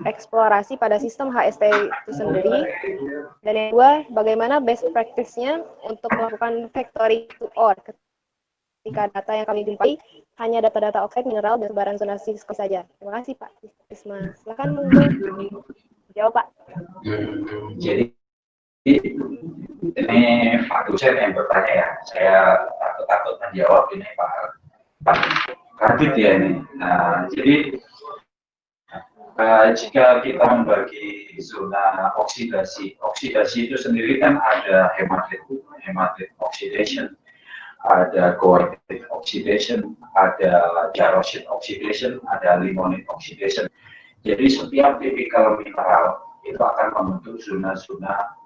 eksplorasi pada sistem HST itu sendiri? Dan yang kedua, bagaimana best practice-nya untuk melakukan factory to ore ketika data yang kami jumpai hanya data-data oxide mineral dan sebaran zonasi saja. Terima kasih Pak Isma. Silakan monggo jawab Pak. Jadi ini Pak dosen yang bertanya ya, saya takut menjawab ini Pak Kadit ya ini. Nah, jadi jika kita membagi zona oksidasi itu sendiri kan ada hematit oxidation, ada goethite oxidation, ada jarosite oxidation, ada limonite oxidation. Jadi setiap tipikal mineral itu akan membentuk zona-zona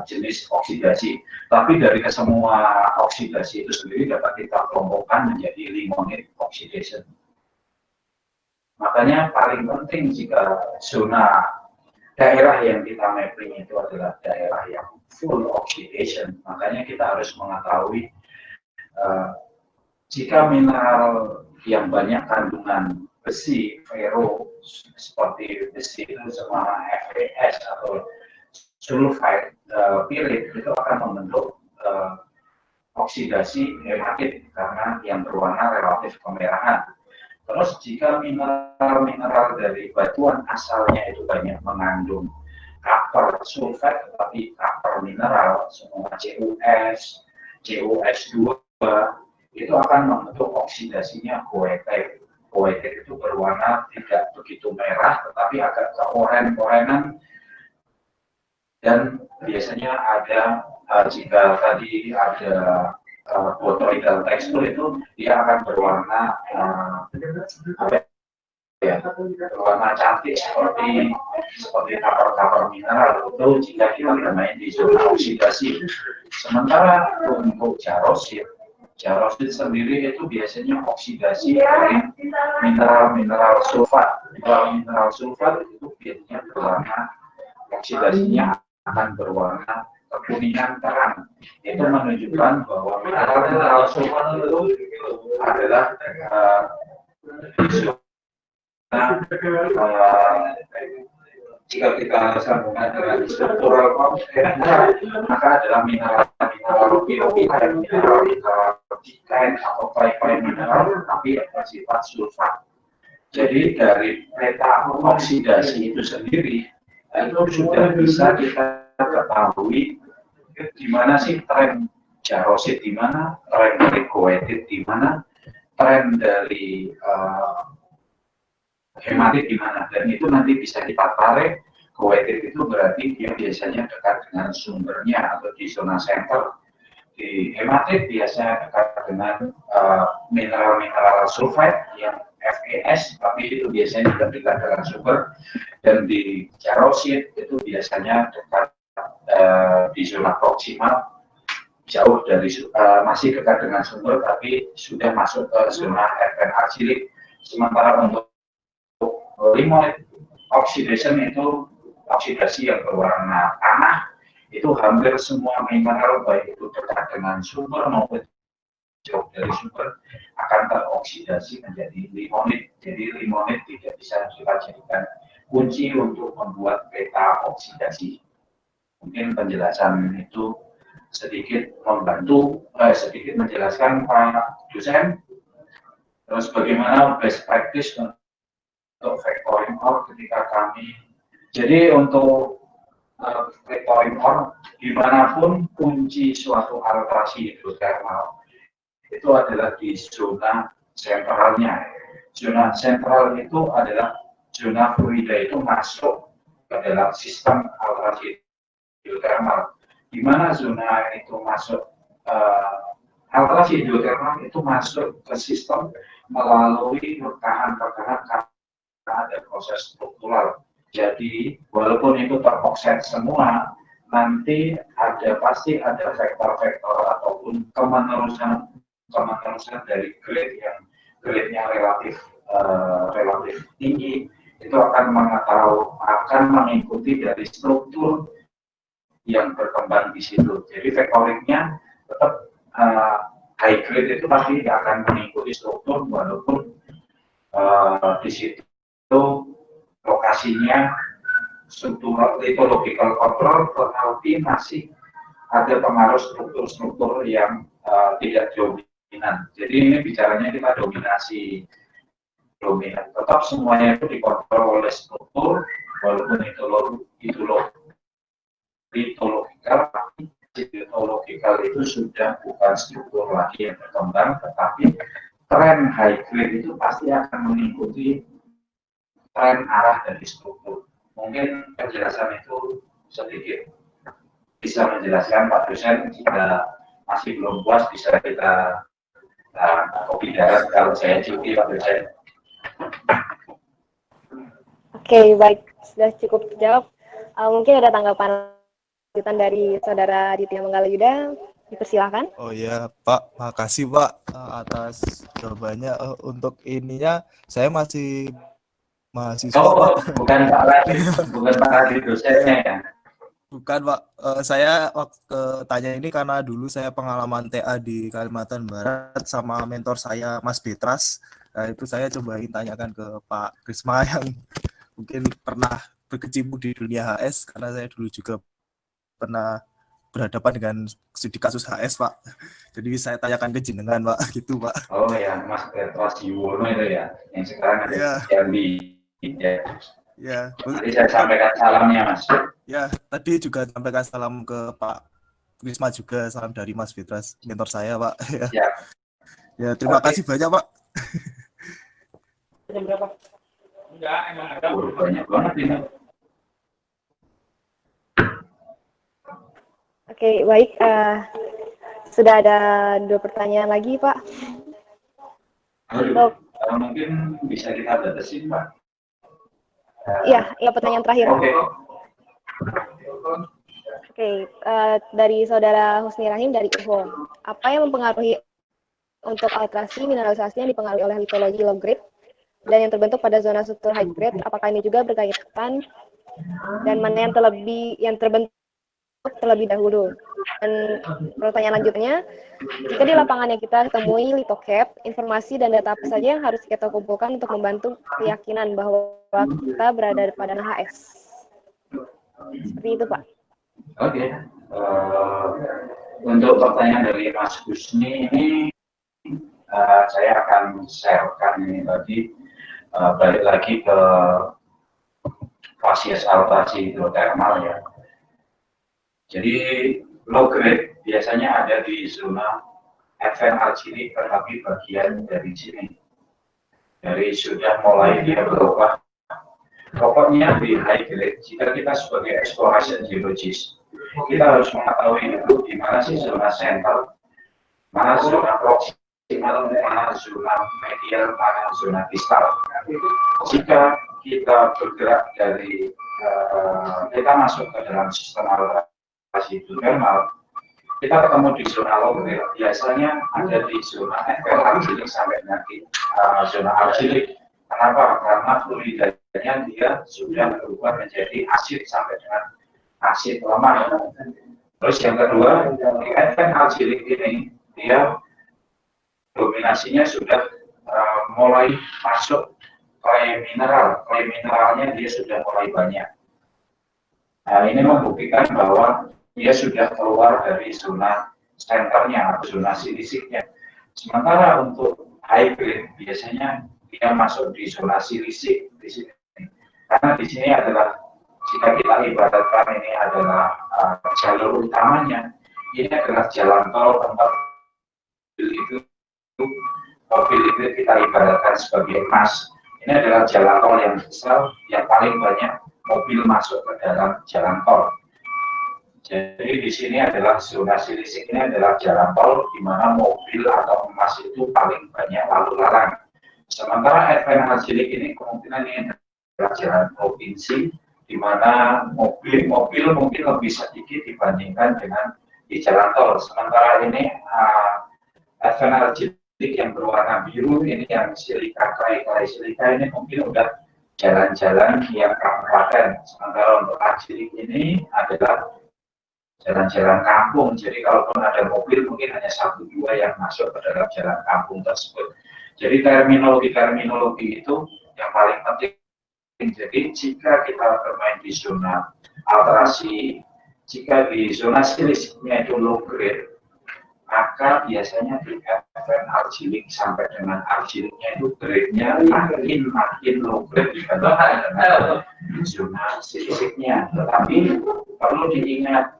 jenis oksidasi. Tapi dari kesemua oksidasi itu sendiri dapat kita kelompokkan menjadi limonite oxidation. Makanya paling penting jika zona daerah yang kita mapping itu adalah daerah yang full oxidation, makanya kita harus mengetahui jika mineral yang banyak kandungan besi, fero, seperti besi itu sama FeS atau sulfide, pirit itu akan membentuk oksidasi hematit karena yang berwarna relatif kemerahan. Terus jika mineral dari batuan asalnya itu banyak mengandung copper sulfat, tetapi copper mineral semua CuS, CuS2 itu akan membentuk oksidasinya goethite. Goethite itu berwarna tidak begitu merah, tetapi agak keoren-orenan dan biasanya ada jika tadi ada botoidal tekstur itu dia akan berwarna berwarna cantik seperti kapur mineral itu jika kita bermain di zona oksidasi. Sementara untuk jarosit sendiri itu biasanya oksidasi dari mineral sulfat. Mineral sulfat itu biasanya berwarna oksidasinya akan berwarna kekuningan terang. Itu menunjukkan bahwa mineral sulfat itu adalah jika kita sambungkan dengan struktural maka adalah mineral atau mineral tapi bersifat sulfat. Jadi dari peta oksidasi itu sendiri itu sudah bisa kita ketahui di mana sih tren jarosit, di mana tren dari goethite, di mana tren dari hematit di mana, dan itu nanti bisa kita tarik. Goethite itu berarti dia biasanya dekat dengan sumbernya atau di zona center. Di hematit biasanya dekat dengan mineral sulfide yang FeS, tapi itu biasanya juga dekat dengan sumber. Dan di jarosit itu biasanya dekat di zona proksimal, jauh dari masih dekat dengan sumber, tapi sudah masuk ke zona FN argilik. Sementara untuk limonite oxidation itu oksidasi yang berwarna tanah, itu hampir semua mineral baik itu dekat dengan sumber maupun jauh dari sumber akan teroksidasi menjadi limonite. Jadi limonite tidak bisa kita jadikan kunci untuk membuat peta oksidasi. Mungkin penjelasan itu sedikit membantu, sedikit menjelaskan Pak dosen. Terus bagaimana best practice untuk factoring ore ketika kami, jadi untuk factoring ore dimanapun kunci suatu alterasi hidrotermal itu adalah di zona sentralnya. Zona sentral itu adalah zona fluida itu masuk ke dalam sistem alterasi hidrotermal. Di mana zona itu masuk alterasi hidrotermal itu masuk ke sistem melalui rekahan-rekahan karena ada proses struktural. Jadi walaupun itu teroksida semua, nanti pasti ada vektor-vektor ataupun kemenerusan dari grade-nya relatif tinggi, itu akan mengikuti dari struktur yang berkembang di situ. Jadi vektoringnya tetap high grade itu pasti akan mengikuti struktur walaupun di situ lokasinya struktural itu logical control, tetapi masih ada pengaruh struktur-struktur yang tidak dominan. Jadi ini bicaranya kita dominan. Tetap semuanya itu dikontrol oleh struktur, walaupun itu logikal, tapi logikal itu sudah bukan struktur lagi yang berkembang, tetapi tren high grade itu pasti akan mengikuti tren arah dari struktur. Mungkin penjelasan itu sedikit bisa menjelaskan Pak dosen. Jika masih belum puas bisa kita kopi darat kalau saya cuti Pak dosen. Oke, baik, sudah cukup jawab. Mungkin ada tanggapan lanjutan dari saudara Aditya Manggala Yuda, dipersilahkan. Oh ya Pak, makasih Pak atas jawabannya. Untuk ininya saya masih mahasiswa Pak. Bukan Pak Radit dosennya ya. Bukan Pak, saya waktu tanya ini karena dulu saya pengalaman TA di Kalimantan Barat sama mentor saya Mas Betras. Nah, itu saya cobain tanyakan ke Pak Krisma yang mungkin pernah berkecimpung di dunia HS, karena saya dulu juga pernah berhadapan dengan studi kasus HS Pak. Jadi saya tanyakan ke jenengan Pak, gitu Pak. Oh ya, Mas Betras Yuwono itu ya, yang sekarang ada Ya. di Jambi. Ya. Nanti saya sampaikan salamnya Mas. Ya, tadi juga sampaikan salam ke Pak Krisma juga, salam dari Mas Betras, mentor saya Pak. Ya. Ya, terima kasih banyak Pak. Berapa? Enggak, emang ada banyak banget ini. Oke, baik. Sudah ada 2 pertanyaan lagi, Pak. Mungkin bisa kita batasin, Pak. Iya, pertanyaan terakhir. Oke, dari saudara Husni Rahim dari UHO. Apa yang mempengaruhi untuk alterasi mineralisasi yang dipengaruhi oleh litologi low grade dan yang terbentuk pada zona struktur high grade? Apakah ini juga berkaitan dan mana yang terbentuk terlebih dahulu? Dan pertanyaan lanjutnya, jika di lapangan yang kita temui litocap, informasi dan data apa saja yang harus kita kumpulkan untuk membantu keyakinan bahwa kita berada pada HS? Seperti itu, Pak. Oke. Untuk pertanyaan dari Mas Husni ini, saya akan sharekan ini tadi, balik lagi ke fasies altasi hidrotermal ya. Jadi low grade biasanya ada di zona FN argilik, tetapi bagian dari sini, dari sudah mulai dia berubah. Pokoknya di high grade, jika kita sebagai exploration geologist, kita harus mengetahui dulu di mana sih zona sentral, mana zona proximal, mana zona medial, mana zona distal. Jika kita bergerak dari kita masuk ke dalam sistem alokasi hidrotermal, kita ketemu di zona low grade, biasanya ada di zona FL argilik sampai nanti zona argilik. Kenapa? Karena fluidanya dia sudah berubah menjadi asid sampai dengan asid lemah. Terus yang kedua, di FN argilik ini dia dominasinya sudah mulai masuk clay mineral. Clay mineralnya dia sudah mulai banyak. Nah, ini membuktikan bahwa dia sudah keluar dari zona senternya atau zona silisiknya. Sementara untuk high grade biasanya dia masuk di zona silisik di sini. Karena di sini adalah, jika kita ibaratkan ini adalah jalur utamanya, ini adalah jalan tol tempat mobil itu kita ibaratkan sebagai emas. Ini adalah jalan tol yang besar, yang paling banyak mobil masuk ke dalam jalan tol. Jadi di sini adalah zona silisik, ini adalah jalan tol di mana mobil atau emas itu paling banyak lalu lalang. Sementara FN argilik ini kemungkinan ini adalah jalan provinsi, di mana mobil mungkin lebih sedikit dibandingkan dengan di jalan tol. Sementara ini FN argilik yang berwarna biru ini yang silika, clay silika ini mungkin udah jalan-jalan yang kabupaten. Sementara untuk argilik ini adalah jalan-jalan kampung. Jadi kalaupun ada mobil mungkin hanya 1-2 yang masuk ke dalam jalan kampung tersebut. Jadi terminologi itu yang paling penting. Jadi jika kita bermain di zona alterasi, jika di zona listriknya itu low grade, maka biasanya di FN argilik sampai dengan argiliknya itu grade-nya makin low grade dibandingkan dengan zona listriknya. Tetapi perlu diingat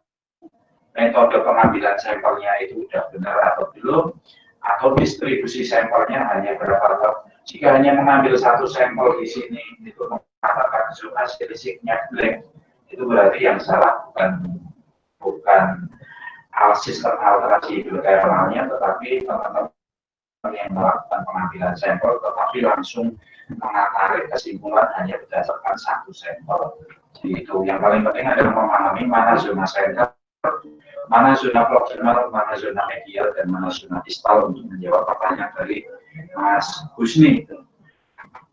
metode pengambilan sampelnya itu sudah benar atau belum, atau distribusi sampelnya hanya berapa ton. Jika hanya mengambil satu sampel di sini itu mengatakan zona listriknya blank, itu berarti yang salah bukan sistem alterasi hidrotermalnya, tetapi teman-teman yang melakukan pengambilan sampel tetapi langsung menarik kesimpulan hanya berdasarkan satu sampel. Jadi itu yang paling penting adalah memahami mana zona senter, mana zona proximal, mana zona medial, dan mana zona distal untuk menjawab pertanyaan dari Mas Husni.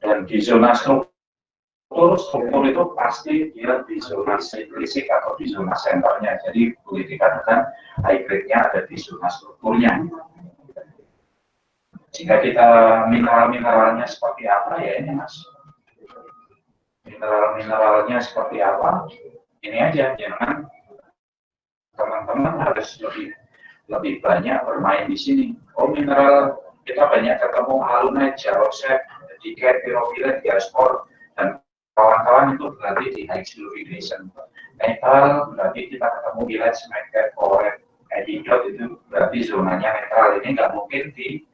Dan di zona struktur itu pasti dia di zona siklisik atau di zona senternya. Jadi boleh dikatakan high grade-nya ada di zona strukturnya. Jika kita mineral-mineralnya seperti apa ya ini Mas? Mineral-mineralnya seperti apa? Ini aja, jangan teman-teman harus lebih banyak bermain di sini. Oh mineral kita banyak ketemu alunite, jarosite, diket, pyrophilate, diaspor, dan kawan-kawan itu berarti di high fluoridation. Netral berarti kita ketemu di light smacker, coret, edidot itu berarti zonanya netral. Ini nggak mungkin di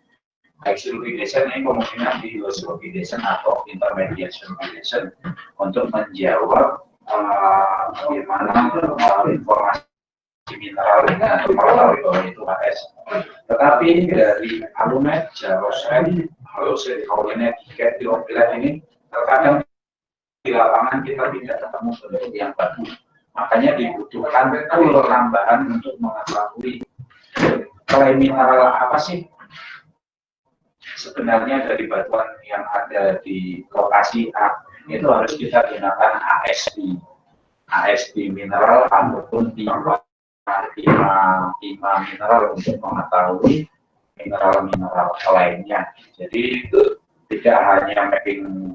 high fluoridation, ini kemungkinan di low fluoridation atau intermediate fluoridation untuk menjawab bagaimana informasi mineral dengan mengetahui bahwa itu HS. Tetapi dari alunite, jarosite, halosite, kaolinite, diket, pyrophilate ini terkadang di lapangan kita tidak ketemu bentuk yang bagus, makanya dibutuhkan tool tambahan untuk mengetahui klaim mineral apa sih sebenarnya dari batuan yang ada di lokasi A. Itu harus kita gunakan ASD mineral ataupun timah mineral untuk mengetahui mineral-mineral lainnya. Jadi tidak hanya mapping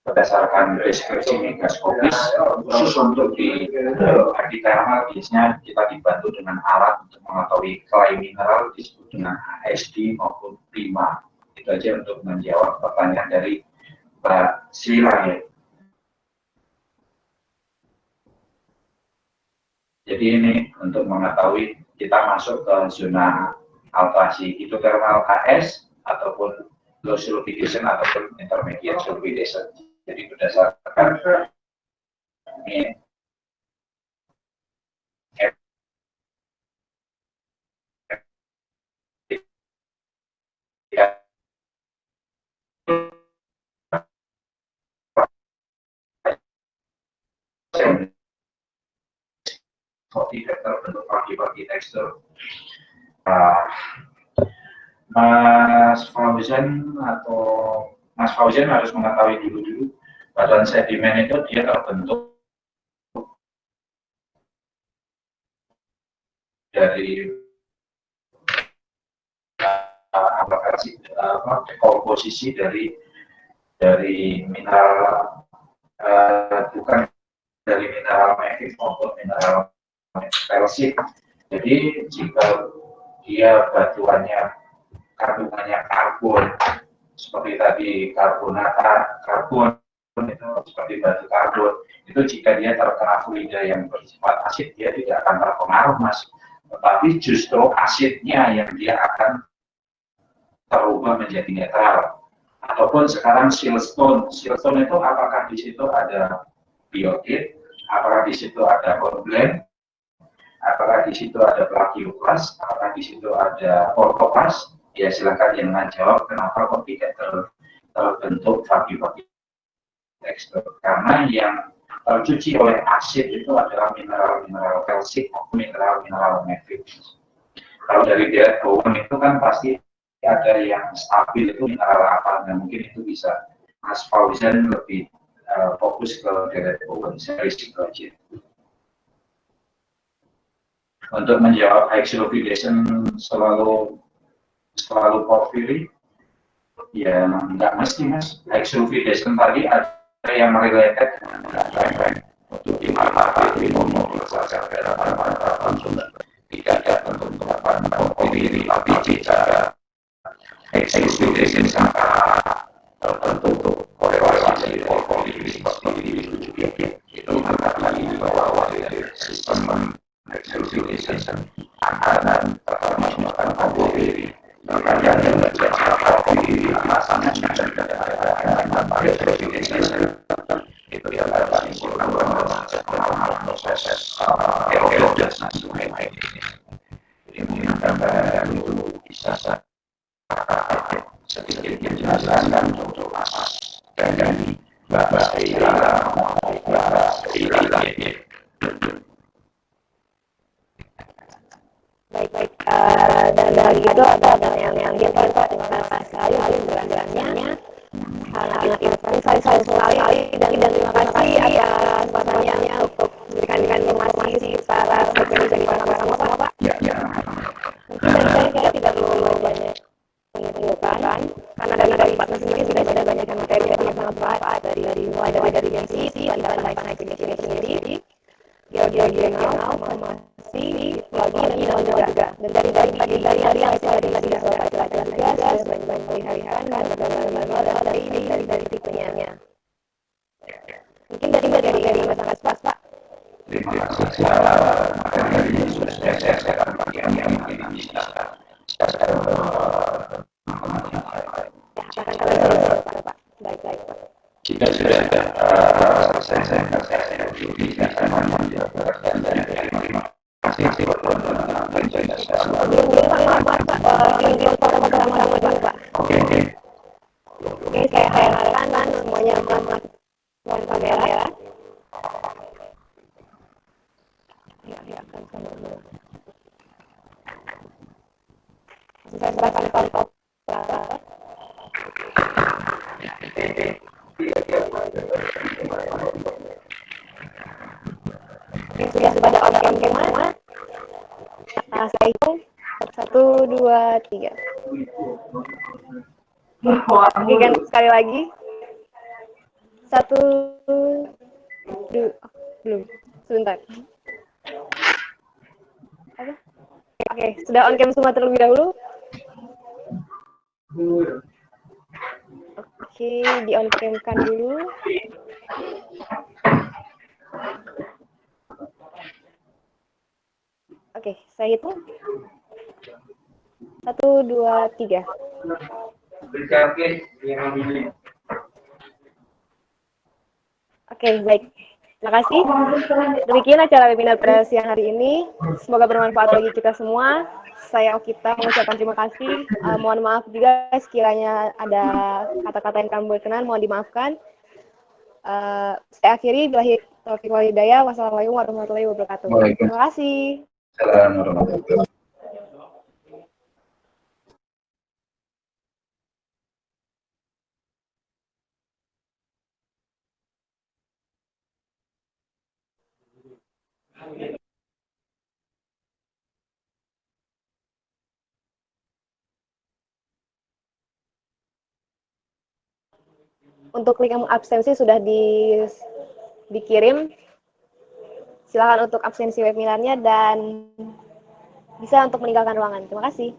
berdasarkan deskripsi mikroskopis, khusus untuk di hidrotermal biasanya kita dibantu dengan alat untuk mengetahui klaim mineral disebut dengan ASD maupun timah. Itu aja untuk menjawab pertanyaan dari Mbak Sila ya. Jadi ini untuk mengetahui kita masuk ke zona alterasi hidrotermal HS ataupun low sulfidation ataupun intermediate sulfidation. Jadi berdasarkan ini seperti bentuk bagi tekstur. Mas Fauzan harus mengetahui dulu badan sedimen itu dia terbentuk dari komposisi dari mineral bukan dari mineral mafic maupun mineral kalsit. Jadi jika dia batuannya kandungannya karbon seperti tadi karbon itu seperti batu karbon itu jika dia terkena fluida yang bersifat asid dia tidak akan terpengaruh Mas, tetapi justru asidnya yang dia akan terubah menjadi netral. Ataupun sekarang siltstone itu apakah di situ ada biotite, apakah di situ ada hornblende, apakah di situ ada plagioklas, apakah di situ ada ortoklas? Ya silakan jangan jawab kenapa kok tidak terbentuk fagi-fagi tekstur, karena yang tercuci oleh asid itu adalah mineral-mineral kalsit maupun mineral-mineral mafic. Kalau dari Derek Bowen itu kan pasti ada yang stabil itu mineral apa, dan mungkin itu bisa Mas Fauzan lebih fokus ke Derek Bowen series itu aja. Untuk menjawab hexylophilism selalu porfiri, ya nggak mesti mas. Hexylophilism tadi ada yang related dengan rank untuk di mana di nomor saja tidak untuk melakukan porfiri, tapi jika hexylophilism sangat tertentu korelasi porfiri seperti itu maka ini bahwa sistem hexylophilism akan termasukkan porfiri. Makanya yang menjadi porfiri alasannya itu adalah proses erosi sungai ini. Ini gambaran itu bisa sedikit menjelaskan untuk dari bahasa Iran ini. Baik. Dan lagi itu ada yang dia Pak, terima kasih sekali penjelasannya. Sangat inspiratif sekali dan terima kasih atas kesempatannya untuk memberikan informasi secara bisa bersama-sama Pak. Ya. Mungkin saya tidak perlu banyak menunjukkan karena dari partner sendiri sudah ada banyak yang materi yang sangat berat mulai dari yang sisi dan naik ini sendiri. Dia regional, masih lagi dan juga dan dari yang saya tadi soal pelajaran juga sudah banyak melihatkan dan bagaimana dari tipenya. Mungkin dari masyarakat pas Pak. Terima kasih secara materi yang sudah saya share bagian yang bisa Akan kalian Pak. Baik Pak. jika sudah ada saya bisa menjelaskan dan terima kasih dan jaga selalu. Oke. Oke, saya harapkan semuanya selamat kamera ya. Saya serahkan kontrol. Sudah ada on cam saya hitung 1, 2, 3. Oke kan sekali lagi 1, 2, belum sebentar. Oke, sudah on cam semua terlebih dahulu. Oke, di on cam kan dulu. Oke, saya hitung 1, 2, 3. Oke, baik. Terima kasih. Demikian acara webinar pada siang hari ini. Semoga bermanfaat bagi kita semua. Saya Okita mengucapkan terima kasih. Mohon maaf juga sekiranya ada kata-kata yang kami berkenan, mohon dimaafkan. Saya akhiri, billahi taufiq wal hidayah. Wassalamualaikum warahmatullahi wabarakatuh. Terima kasih. Assalamualaikum warahmatullahi wabarakatuh. Untuk link absensi sudah dikirim. Silakan untuk absensi webinarnya dan bisa untuk meninggalkan ruangan. Terima kasih.